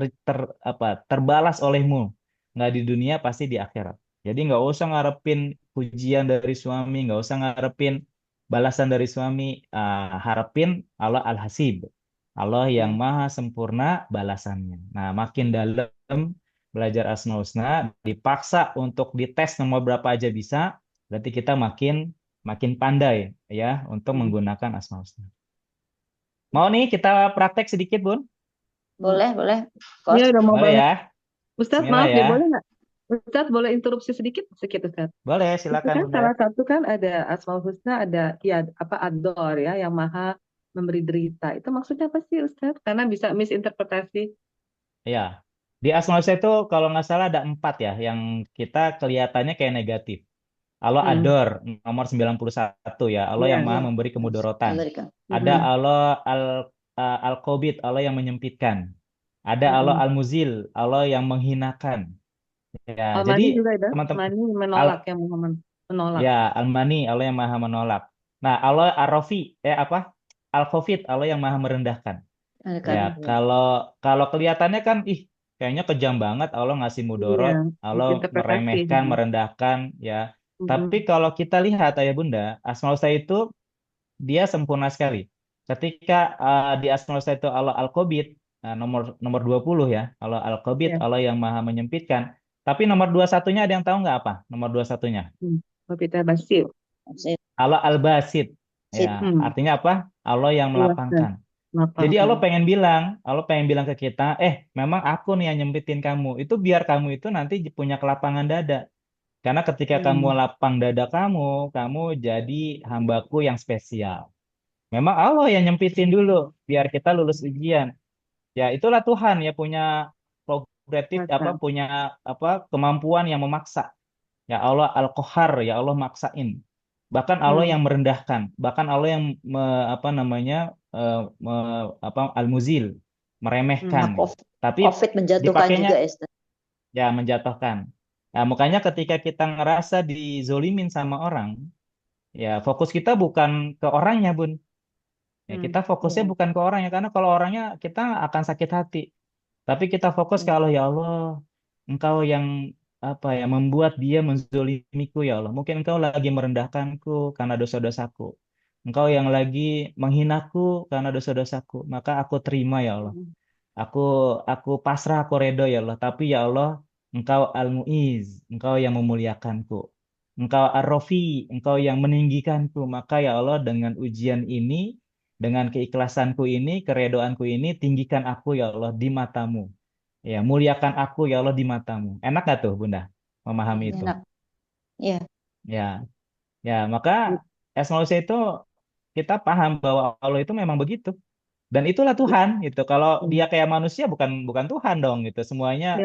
terbalas olehmu. Nggak di dunia, pasti di akhirat. Jadi nggak usah ngarepin pujian dari suami, nggak usah ngarepin balasan dari suami, harapin Allah Al-Hasib. Allah yang maha sempurna balasannya. Nah, makin dalam belajar Asmaul Husna, dipaksa untuk dites nomor berapa aja bisa, berarti kita makin makin pandai ya untuk menggunakan Asmaul Husna. Mau nih kita praktek sedikit, Bun? Boleh. Iya, udah mau Boleh banget. ya? Ustadz, Bismillah maaf ya, ya. boleh nggak? Ustadz, boleh interupsi sedikit Ustadz? Boleh, Itu silakan kan Bunda. salah satu kan ada Asmaul Husna, ada ya apa Ad-Dor ya, yang maha memberi derita. Itu maksudnya apa sih Ustadz? Karena bisa misinterpretasi. Ya, di Asmaul Husna itu kalau nggak salah ada 4 ya, yang kita kelihatannya kayak negatif. Allah Hmm. Ad-Dor, nomor 91 ya. Allah Iya. yang maha Iya. memberi kemudorotan. Memberikan. Ada Hmm. Allah Al-Qabid, Allah yang menyempitkan. Ada Allah Hmm. Al-Muzil, Allah yang menghinakan. Ya, Al-Mani jadi juga ada. teman-teman, Mani menolak, yang Muhammad menolak. ya, Al-Mani, Allah yang maha menolak. Nah, Allah Ar-Rafi, Al-Khafid, Allah yang maha merendahkan. Memberikan. Ya, kalau kelihatannya kan, kayaknya kejam banget Allah ngasih Iya, mudorot, Allah misinterpretasi. meremehkan, merendahkan, ya. Tapi kalau kita lihat ayah bunda, Asmaul Husna itu dia sempurna sekali. Ketika di Asmaul Husna itu Allah Al-Qabid, nomor 20 ya, Allah Al-Qabid, Iya. Allah yang maha menyempitkan. Tapi nomor 21-nya ada yang tahu nggak apa? Nomor 21-nya. Kita Basir. Allah Al-Basit. Ya, artinya apa? Allah yang melapangkan. Jadi Allah pengen bilang ke kita, memang aku nih yang nyempitin kamu. Itu biar kamu itu nanti punya kelapangan dada. Karena ketika kamu lapang dada kamu jadi hambaku yang spesial. Memang Allah yang nyempitin dulu, biar kita lulus ujian. Ya itulah Tuhan ya punya progresif punya kemampuan yang memaksa. Ya Allah Al-Qahar, ya Allah maksain. Bahkan Allah yang merendahkan, bahkan Allah yang Al-Muzil, meremehkan. Tapi COVID menjatuhkan dipakainya, juga, Esther. ya menjatuhkan. Nah, makanya ketika kita ngerasa dizolimin sama orang, ya fokus kita bukan ke orangnya, Bun. Ya, kita fokusnya bukan ke orangnya, karena kalau orangnya kita akan sakit hati. Tapi kita fokus kalau ya Allah, Engkau yang membuat dia menzolimiku ya Allah. Mungkin Engkau lagi merendahkanku karena dosa-dosaku. Engkau yang lagi menghinaku karena dosa-dosaku. Maka aku terima ya Allah. Aku pasrah, aku redo ya Allah. Tapi ya Allah, Engkau Al-Mu'iz, Engkau yang memuliakanku. Engkau Ar-Rafi, Engkau yang meninggikanku. Maka ya Allah, dengan ujian ini, dengan keikhlasanku ini, keredoanku ini, tinggikan aku ya Allah di matamu. Ya, muliakan aku ya Allah di matamu. Enak gak tuh Bunda memahami itu? Enak. Iya. Ya, maka Asmaul Husna itu kita paham bahwa Allah itu memang begitu. Dan itulah Tuhan gitu. Kalau dia kayak manusia bukan Tuhan dong gitu. Semuanya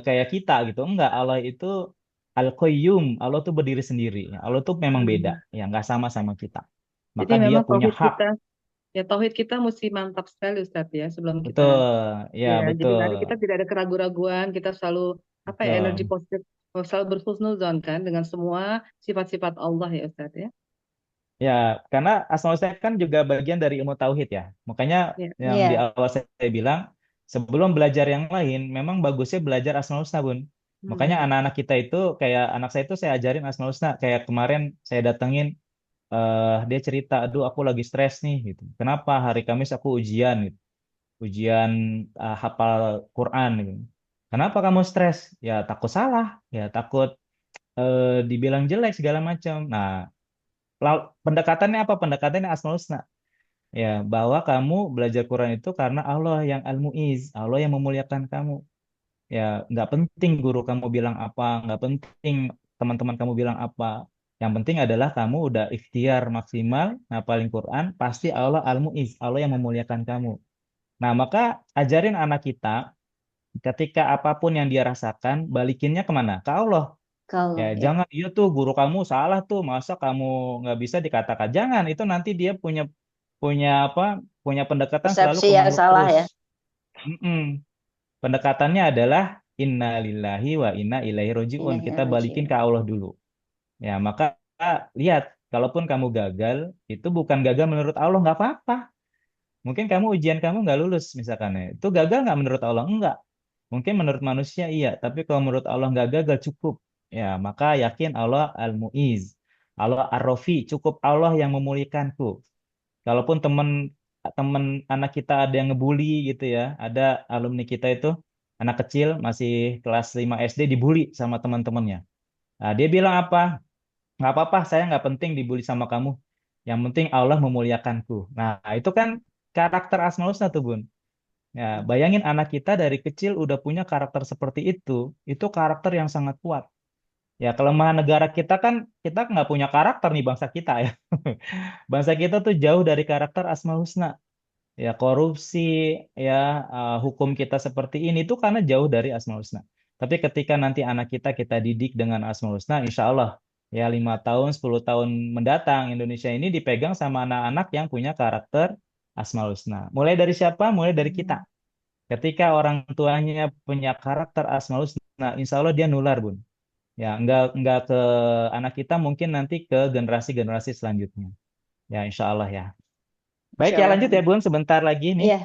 kayak kita gitu. Enggak, Allah itu Al-Qayyum. Allah tuh berdiri sendiri. Allah tuh memang beda. Ya, nggak sama kita. Maka Jadi dia memang punya hak. tauhid kita mesti mantap sekali Ustadz ya sebelum kita. Betul. Ya, Jadi betul. nanti kita tidak ada keraguan-raguan, kita selalu energi positif, selalu berhusnuzon kan dengan semua sifat-sifat Allah ya Ustadz ya. Ya, karena Asmaul Husna kan juga bagian dari ilmu tauhid ya. Makanya yang di awal saya bilang, sebelum belajar yang lain, memang bagusnya belajar Asmaul Husna, Bun. Makanya anak-anak kita itu, kayak anak saya itu saya ajarin Asmaul Husna. Kayak kemarin saya datengin, dia cerita, aduh aku lagi stres nih gitu. Kenapa? Hari Kamis aku ujian gitu. Ujian hafal Quran gitu. Kenapa kamu stres? Ya takut salah, ya takut dibilang jelek segala macam. Nah, pendekatannya apa? Pendekatannya Asmaul Husna. Ya, bahwa kamu belajar Quran itu karena Allah yang Al-Mu'iz, Allah yang memuliakan kamu. Ya, nggak penting guru kamu bilang apa, nggak penting teman-teman kamu bilang apa. Yang penting adalah kamu udah ikhtiar maksimal, ngapalin Quran, pasti Allah Al-Mu'iz, Allah yang memuliakan kamu. Nah, maka ajarin anak kita, ketika apapun yang dia rasakan, balikinnya kemana? Ke Allah. Kalau Ya, ya. jangan iya tuh guru kamu salah tuh, masa kamu nggak bisa dikatakan. Jangan, itu nanti dia punya punya apa? Punya pendekatan selalu Persepsi ke yang makhluk salah terus. ya. Mm-mm. Pendekatannya adalah inna lillahi wa inna ilaihi rojiun. Ilahi Kita balikin rojiun. ke Allah dulu. Ya, maka lihat, kalaupun kamu gagal, itu bukan gagal menurut Allah, nggak apa-apa. Mungkin kamu ujian kamu nggak lulus misalkan ya. Itu gagal nggak menurut Allah? Enggak. Mungkin menurut manusia iya, tapi kalau menurut Allah nggak gagal cukup. Ya, maka yakin Allah Al-Mu'iz. Allah Ar-Rafi, cukup Allah yang memulihkanku. Kalaupun teman teman anak kita ada yang ngebully gitu ya, ada alumni kita itu anak kecil masih kelas 5 SD dibully sama teman-temannya. Nah, dia bilang apa? Nggak apa-apa, saya nggak penting dibully sama kamu. Yang penting Allah memuliakanku. Nah, itu kan karakter Asmaul Husna tuh, Bun. Ya, bayangin anak kita dari kecil udah punya karakter seperti itu karakter yang sangat kuat. Ya, kelemahan negara kita kan, kita nggak punya karakter nih bangsa kita ya. Bangsa kita tuh jauh dari karakter Asmaul Husna. Ya, korupsi, ya, hukum kita seperti ini tuh karena jauh dari Asmaul Husna. Tapi ketika nanti anak kita didik dengan Asmaul Husna, insya Allah ya 5 tahun, 10 tahun mendatang Indonesia ini dipegang sama anak-anak yang punya karakter Asmaul Husna. Mulai dari siapa? Mulai dari kita. Ketika orang tuanya punya karakter Asmaul Husna, insya Allah dia nular, Bun. Ya, nggak ke anak kita, mungkin nanti ke generasi-generasi selanjutnya. Ya, insya Allah ya. Baik Insya ya, Allah. lanjut ya, Bun. Sebentar lagi nih. Iya,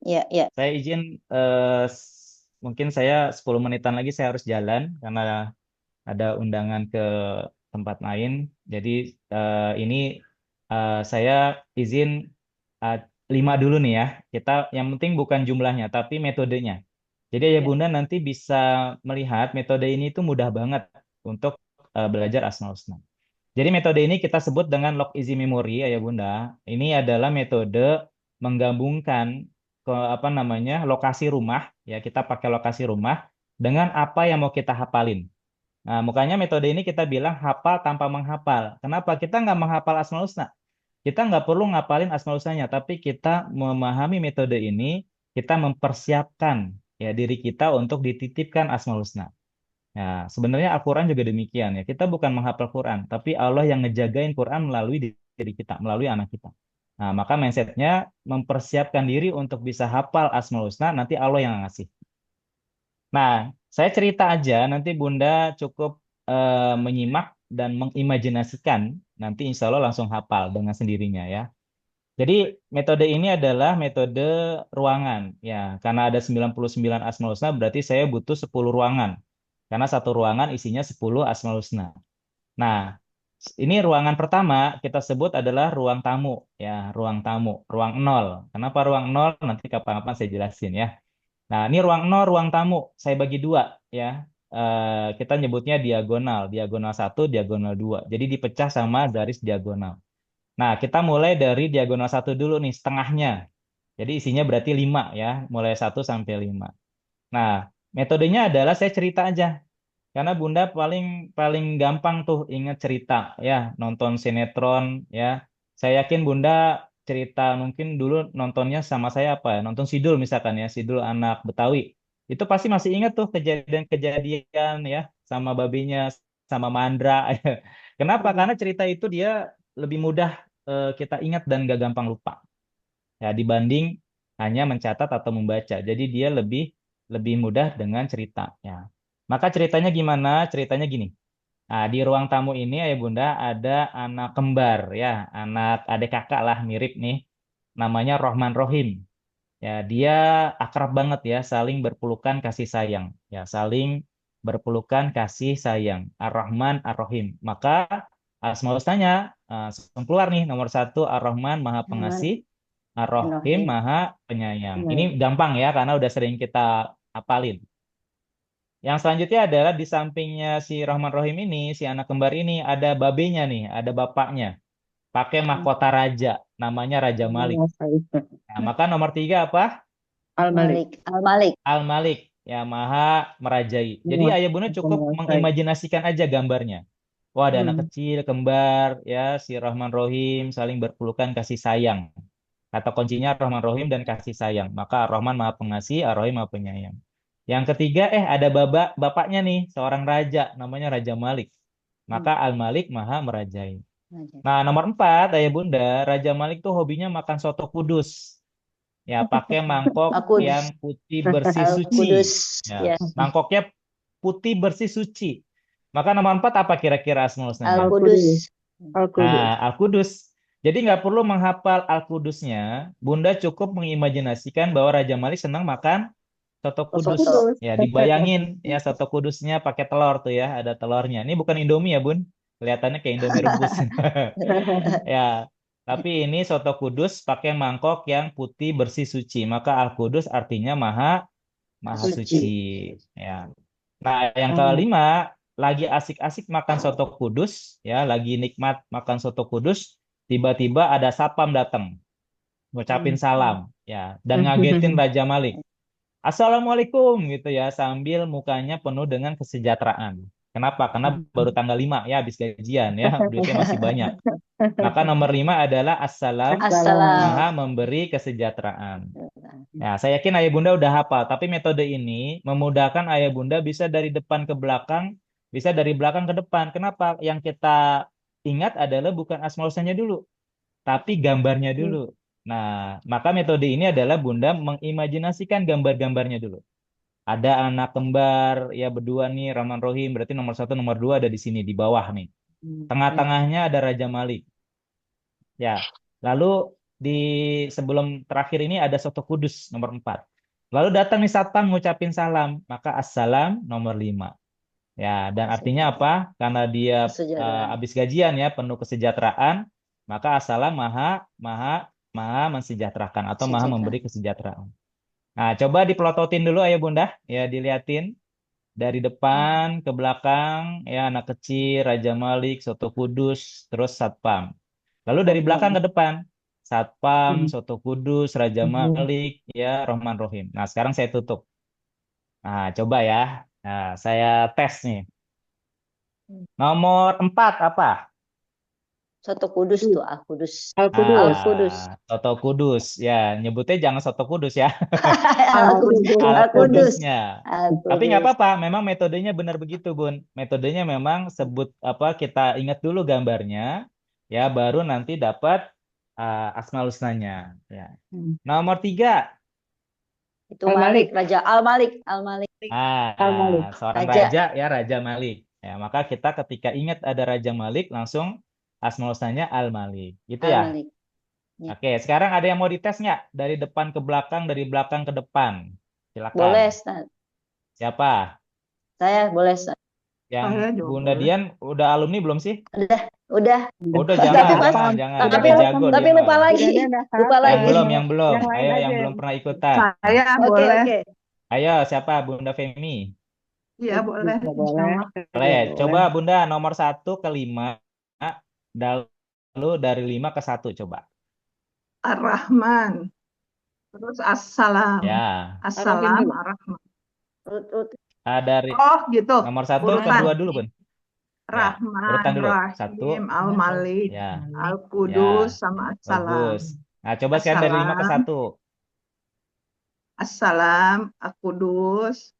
iya, iya. Saya izin, mungkin saya 10 menitan lagi saya harus jalan karena ada undangan ke tempat lain. Jadi ini saya izin uh, 5 dulu nih ya. Kita yang penting bukan jumlahnya, tapi metodenya. Jadi ya Ya. Bunda nanti bisa melihat metode ini itu mudah banget untuk belajar Asmaul Husna. Jadi metode ini kita sebut dengan log easy memory ya Bunda. Ini adalah metode menggabungkan ke apa namanya lokasi rumah ya, kita pakai lokasi rumah dengan apa yang mau kita hafalin. Nah, makanya metode ini kita bilang hafal tanpa menghafal. Kenapa? Kita nggak menghafal Asmaul Husna. Kita nggak perlu ngapalin Asmaul Husnanya, tapi kita memahami metode ini, kita mempersiapkan ya diri kita untuk dititipkan Asmaul Husna. Nah, sebenarnya Al-Quran juga demikian ya. Kita bukan menghafal Quran, tapi Allah yang ngejagain Quran melalui diri kita, melalui anak kita. Nah, maka mindsetnya mempersiapkan diri untuk bisa hafal Asmaul Husna, nanti Allah yang ngasih. Nah, saya cerita aja, nanti Bunda cukup menyimak dan mengimajinasikan, nanti insya Allah langsung hafal dengan sendirinya ya. Jadi metode ini adalah metode ruangan ya. Karena ada 99 Asmaul Husna berarti saya butuh 10 ruangan. Karena satu ruangan isinya 10 Asmaul Husna. Nah, ini ruangan pertama kita sebut adalah ruang tamu ya, ruang tamu, ruang 0. Kenapa ruang 0? Nanti kapan-kapan saya jelasin ya. Nah, ini ruang 0, ruang tamu. Saya bagi dua ya. Kita nyebutnya diagonal, diagonal 1, diagonal 2. Jadi dipecah sama garis diagonal. Nah, kita mulai dari diagonal 1 dulu nih, setengahnya. Jadi isinya berarti 5 ya, mulai 1 sampai 5. Nah, metodenya adalah saya cerita aja. Karena Bunda paling paling gampang tuh ingat cerita ya, nonton sinetron ya. Saya yakin Bunda cerita mungkin dulu nontonnya sama saya apa ya, nonton Sidul misalkan ya, Sidul anak Betawi. Itu pasti masih ingat tuh kejadian-kejadian ya, sama babinya, sama Mandra. Kenapa? Karena cerita itu dia lebih mudah kita ingat dan gak gampang lupa. Ya, dibanding hanya mencatat atau membaca. Jadi dia lebih lebih mudah dengan cerita ya. Maka ceritanya gimana? Ceritanya gini. Nah, di ruang tamu ini ayah bunda ada anak kembar ya, anak adik kakak lah mirip nih. Namanya Rohman Rohim. Ya, dia akrab banget ya, saling berpelukan kasih sayang. Ya, saling berpelukan kasih sayang. Ar-Rahman Ar-Rahim. Maka Asmaul Husnanya langsung keluar nih nomor 1 Ar-Rahman Maha Pengasih, Ar-Rahim Rohim. Maha Penyayang. Penyayang. Ini gampang ya karena udah sering kita hafalin. Yang selanjutnya adalah di sampingnya si Rahman Rohim ini, si anak kembar ini ada babenya nih, ada bapaknya. Pakai mahkota raja, namanya Raja Malik. Nah, maka nomor 3 apa? Al-Malik. Al-Malik. Al-Malik, ya maha merajai. Jadi ayah bunda cukup mengimajinasikan aja gambarnya. Wah, ada anak kecil, kembar, ya si Rahman Rohim saling berpelukan kasih sayang. Kata kuncinya Rahman Rohim dan kasih sayang. Maka Ar-Rahman maha pengasih, Ar-Rohim maha penyayang. Yang ketiga, ada bapaknya nih, seorang raja, namanya Raja Malik. Maka Al-Malik maha merajai. Nah, nomor 4, ayah bunda, Raja Malik tuh hobinya makan soto kudus. Ya, pakai mangkok Al-Qudus. yang putih bersih suci. Al-Qudus. Ya, Ya. mangkoknya putih bersih suci. Maka nomor 4 apa kira-kira Asmaul Husnanya? Al-Qudus. Nah, Al-Qudus. Jadi nggak perlu menghafal Al-Qudusnya. Bunda cukup mengimajinasikan bahwa Raja Malik senang makan soto kudus. Soto. Ya, dibayangin ya soto kudusnya pakai telur tuh ya, ada telurnya. Ini bukan Indomie ya, Bun. Kelihatannya kayak Indomie rebus. Ya, tapi ini soto kudus pakai mangkok yang putih bersih suci. Maka Al-Qudus artinya maha suci. Ya. Nah, yang kelima, lagi asik-asik makan soto kudus, ya, lagi nikmat makan soto kudus, tiba-tiba ada satpam datang, ngucapin salam, ya, dan ngagetin Raja Malik. Assalamualaikum gitu ya, sambil mukanya penuh dengan kesejahteraan. Kenapa? Karena baru tanggal 5 ya, habis gajian ya, duitnya masih banyak. Maka nomor 5 adalah assalam, Assalam. maha memberi kesejahteraan. Ya, saya yakin ayah bunda udah hafal, tapi metode ini memudahkan ayah bunda bisa dari depan ke belakang, bisa dari belakang ke depan. Kenapa? Yang kita ingat adalah bukan asmaul husnanya dulu, tapi gambarnya dulu. Nah, maka metode ini adalah bunda mengimajinasikan gambar-gambarnya dulu. Ada anak kembar, ya berdua nih, Rahman Rohim, berarti nomor 1, nomor 2 ada di sini, di bawah nih. Tengah-tengahnya ada Raja Malik. Ya, lalu di sebelum terakhir ini ada soto kudus nomor 4. Lalu datang nih satpam ngucapin salam, maka assalam nomor 5. Ya, dan artinya apa? Karena dia Kesejahteraan. habis gajian ya, penuh kesejahteraan, maka assalam maha mensejahterakan atau maha memberi kesejahteraan. Nah, coba dipelototin dulu ayah bunda, ya diliatin dari depan ke belakang, ya anak kecil, Raja Malik, soto kudus, terus satpam. Lalu dari belakang ke depan, satpam, soto kudus, Raja Malik, ya Rahman Rohim. Nah, sekarang saya tutup. Nah, coba ya. Nah, saya tes nih. Nomor 4 apa? Soto kudus tuh, Al-Qudus. Al-Qudus. Al-Qudus. Soto kudus. Ya, nyebutnya jangan soto kudus ya. Al-Qudus. Al-Kudusnya. Al-Qudus. Tapi nggak apa-apa, memang metodenya benar begitu, Bun. Metodenya memang sebut apa, kita ingat dulu gambarnya, ya baru nanti dapat asmaul husnanya. Ya. Nomor 3. Itu Malik, Raja Al-Malik. Al-Malik. Al-Malik. Seorang Raja. raja ya, Raja Malik. Ya, maka kita ketika ingat ada Raja Malik langsung asmaul husnanya Al-Malik. Gitu ya. Al-Malik. Ya. Oke, sekarang ada yang mau dites nggak? Dari depan ke belakang, dari belakang ke depan. Silakan. Boleh, Ustaz. Siapa? Saya boleh, Ustaz. Yang Saya juga Bunda boleh. Dian udah alumni belum sih? Udah. Udah, Tapi jangan. Tapi, Dia jago tapi dia lupa mah. lagi. Lupa Yang lagi. belum. Yang lain Ayo, aja yang yang- belum pernah ikutan. Saya Oke, boleh. oke. Ayo, siapa? Bunda Femi. Iya boleh. Boleh. Boleh. Coba Bunda nomor 1 ke 5. Lalu dari 5 ke 1 coba. Ar-Rahman. Terus Assalam. Ya. Assalam Ar-Rahman. Urut. Dari Oh gitu. nomor 1 ke Urutan. 2 dulu, Bun. Rahman, Urutan dulu. 1. Rahim, Al-Malik, Ya. Al-Qudus, Ya. sama Assalam. Bagus. Nah, coba sekarang dari 5 ke 1. Assalam, Al-Qudus,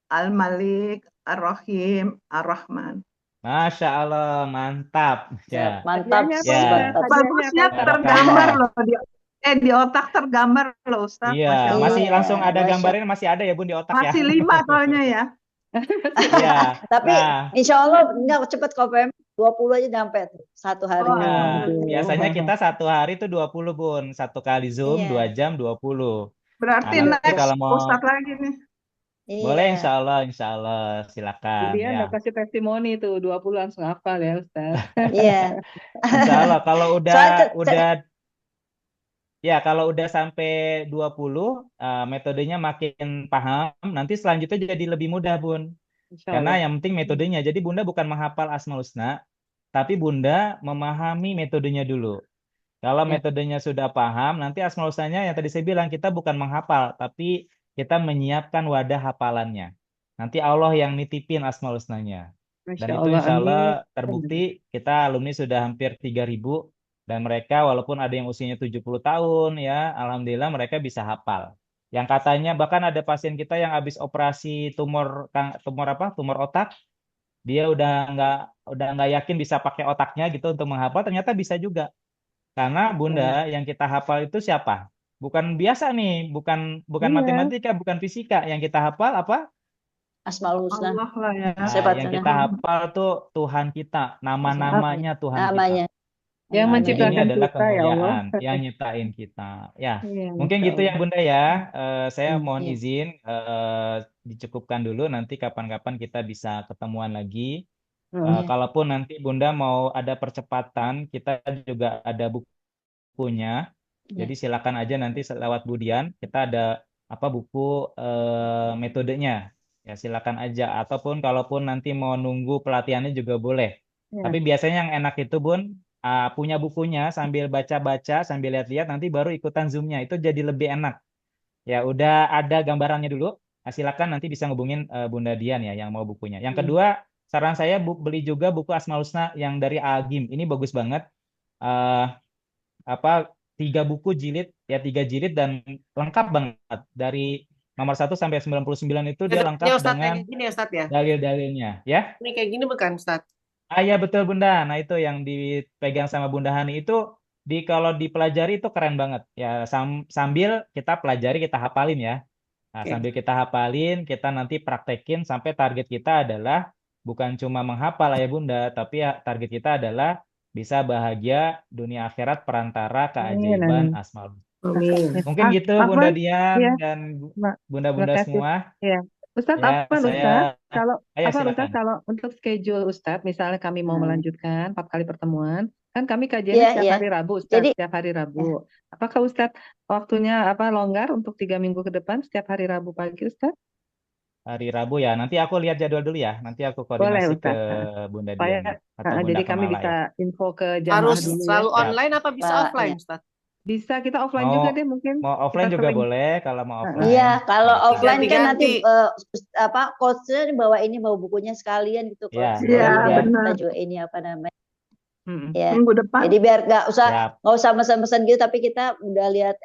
Al-Malik, Ar-Rahim, Ar-Rahman. Masya Allah, mantap. Ya. Mantap. Hadiahnya apa, Ya. Ustaz? Bagusnya apa? tergambar loh di otak tergambar loh Ustaz. Iya, Masya Allah. masih Iya, langsung ada Masya- gambarnya, masih ada ya Bun di otak ya. Masih 5 soalnya ya. Iya. Tapi Nah, insya Allah nggak cepet kok, Pem. 20 aja nyampe tuh, satu hari. Oh, nah, alhamdulillah. biasanya kita 1 hari itu 20 Bun. 1 kali Zoom, Iya. 2 jam 20. Berarti Nah, nanti next kalau mau Ustaz lagi nih. boleh Iya. insya Allah, silakan Dia ya. udah kasih testimoni tuh 20 langsung hafal ya Ustaz. Iya. Insya Allah kalau Soalnya udah Ya, kalau udah sampai 20, metodenya makin paham, nanti selanjutnya jadi lebih mudah, Bun. Insya Karena Allah. yang penting metodenya. Jadi Bunda bukan menghafal Asmaul Husna, tapi Bunda memahami metodenya dulu. Kalau Ya, metodenya sudah paham, nanti Asmaul Husnanya yang tadi saya bilang, kita bukan menghafal, tapi kita menyiapkan wadah hafalannya. Nanti Allah yang nitipin Asmaul Husnanya. Dan Masya itu Allah, insya amin. Allah terbukti, kita alumni sudah hampir 3.000, dan mereka walaupun ada yang usianya 70 tahun, ya Alhamdulillah mereka bisa hafal. Yang katanya bahkan ada pasien kita yang habis operasi tumor otak, dia udah nggak yakin bisa pakai otaknya gitu untuk menghafal, ternyata bisa juga. Karena Bunda yang kita hafal itu siapa? Bukan biasa nih, bukan Iya, matematika, bukan fisika. Yang kita hafal apa? Asmaul Husna. Allah lah ya. Nah, yang Sifatnya. kita hafal tuh Tuhan kita, nama-namanya Tuhan kita. Namanya. yang Amin. Jadi ini menciptakan adalah kita ya Allah. kemuliaan yang nyiptain kita. Ya, Iya, mungkin Masya gitu ya Allah. Bunda ya. Saya mohon Iya. izin dicukupkan dulu. Nanti kapan-kapan kita bisa ketemuan lagi. Iya. Kalaupun nanti Bunda mau ada percepatan, kita juga ada bukunya. Iya. Jadi silakan aja nanti lewat Budian. Kita ada buku metodenya. Ya silakan aja. Ataupun kalaupun nanti mau nunggu pelatihannya juga boleh. Ya. Tapi biasanya yang enak itu Bun, punya bukunya sambil baca-baca, sambil lihat-lihat, nanti baru ikutan Zoom-nya. Itu jadi lebih enak. Ya udah ada gambarannya dulu. Silakan nanti bisa ngubungin Bunda Dian ya yang mau bukunya. Yang kedua, saran saya beli juga buku Asmaul Husna yang dari Agim. Ini bagus banget. Eh, 3 buku jilid, ya 3 jilid dan lengkap banget. Dari nomor 1 sampai 99 itu dia lengkap Ustadz dengan kayak gini ya Ustadz ya. dalil-dalilnya. Ya. Ini kayak gini bukan Ustadz? Ya betul Bunda. Nah itu yang dipegang sama Bunda Hani itu kalau dipelajari itu keren banget. Ya sambil kita pelajari, kita hafalin ya. Nah, Oke. sambil kita hafalin, kita nanti praktekin sampai target kita adalah bukan cuma menghafal ya Bunda, tapi ya target kita adalah bisa bahagia dunia akhirat perantara Amin, keajaiban amin. Asmaul. Amin. Mungkin gitu Bunda Dian Iya, dan terima Bunda-bunda kasih. semua. Ya, Ustadz, Ya, Ustadz? Kalau silakan. Ustadz, kalau untuk schedule Ustadz, misalnya kami mau melanjutkan 4 kali pertemuan, kan kami Iya, kajiannya setiap iya. hari Rabu, Ustadz, Jadi setiap hari Rabu. Apakah Ustadz waktunya longgar untuk 3 minggu ke depan setiap hari Rabu pagi, Ustadz? Hari Rabu ya. Nanti aku lihat jadwal dulu ya. Nanti aku Boleh, koordinasi ke Ustadz. Bunda Supaya Dian atau Bunda jadi kami Kamala bisa ya. info ke jamaah Harus dulu ya. selalu Siap. online apa bisa Pak, offline iya. Ustadz? Bisa kita offline juga deh mungkin. Mau offline Kita juga seling. boleh kalau mau offline. Iya, kalau Oke. offline kan nanti Ganti-ganti. coachnya bawa bukunya sekalian gitu Iya, coach. boleh Iya, juga. Biar kita benar. juga ini apa namanya? Mm-mm. Ya. Minggu depan Jadi biar nggak Siap. usah mesen-mesen gitu, tapi kita udah lihat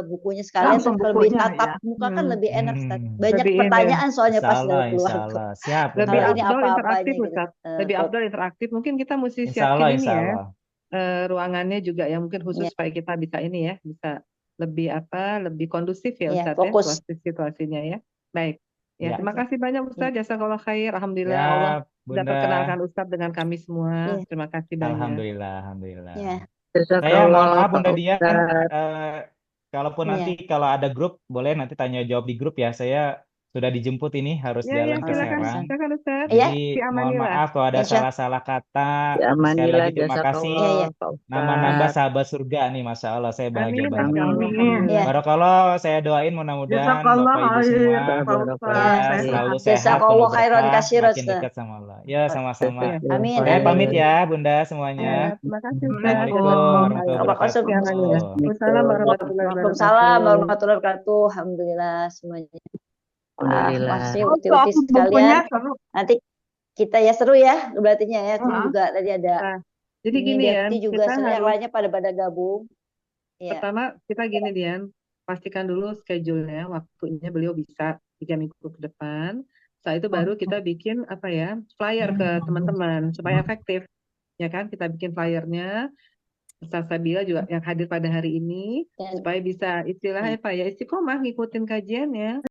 bukunya sekalian. langsung Terus kalau lebih bukunya tatap ya. muka kan lebih enak, Ustaz. Banyak Lebih ini. pertanyaan soalnya Insya pas Allah, dari keluar. insya Allah. Siap. Lebih Kalau ini afdol apa-apanya interaktif, gitu. Ustadz. Lebih afdol interaktif. Mungkin kita mesti Insya Allah, siapin ini insya ya. Allah. Ruangannya juga yang mungkin khusus Iya. supaya kita bisa ini ya, bisa lebih kondusif ya Iya, Ustadz ya, fokus. situasinya ya. Baik. Ya, Ya. terima kasih banyak Ustadz. Jazakallah khair. Alhamdulillah Ya, Allah sudah Bunda. perkenalkan Ustadz dengan kami semua. Iya. Terima kasih banyak. Alhamdulillah, alhamdulillah. Iya. Saya mohon Jazakallah maaf Bunda Pak Dian, Ustadz. kalaupun Iya. nanti kalau ada grup boleh nanti tanya jawab di grup ya. Saya sudah dijemput ini harus Ya, jalan ke silakan. Serang. Silakan Ustadz. Iya. Jadi Fi mohon amanillah. maaf kalau ada Insya- salah-salah kata. Ya Sekali amanillah lagi terima kasih. Iya, iya. jazakallah Pak Nambah-nambah Ustadz. sahabat surga nih, Masya Allah. Saya bahagia Amin. banget. Masya Allah. Amin. Alhamdulillah. Iya. Barakallah, saya doain mudah-mudahan Jazakallah Bapak Ibu khair, semua Pak Barakallah. Ustaz. ya Saya selalu sehat. sehat, penuh Jazakallah khairan berkah, kasir, makin Ustaz. dekat sama Allah. Ya, sama-sama. Amin, Saya amin. pamit ya, Bunda semuanya. Ya, terima kasih Ustadz. Assalamualaikum Jazakallah warahmatullahi khair. wabarakatuh. Waalaikumsalam warahmatullahi Waalaikumsalam wabarakatuh. warahmatullahi wabarakatuh. Alhamdulillah semuanya. Alhamdulillah. Masih Oh, uti-uti tuh bukunya sekalian. seru. Nanti kita ya seru ya, berartinya ya. Terus Heeh. juga tadi ada Nah, jadi ini gini ya, Depti juga kita seru, yang harus lainnya pada gabung. Iya. pertama kita gini Dian, pastikan dulu schedule-nya, waktunya beliau bisa 3 minggu ke depan. Setelah itu baru kita bikin flyer ke teman-teman supaya efektif, ya kan? Kita bikin flyernya. Ustaz Sabila juga yang hadir pada hari ini Dan supaya bisa istilahnya istiqomah ngikutin kajiannya.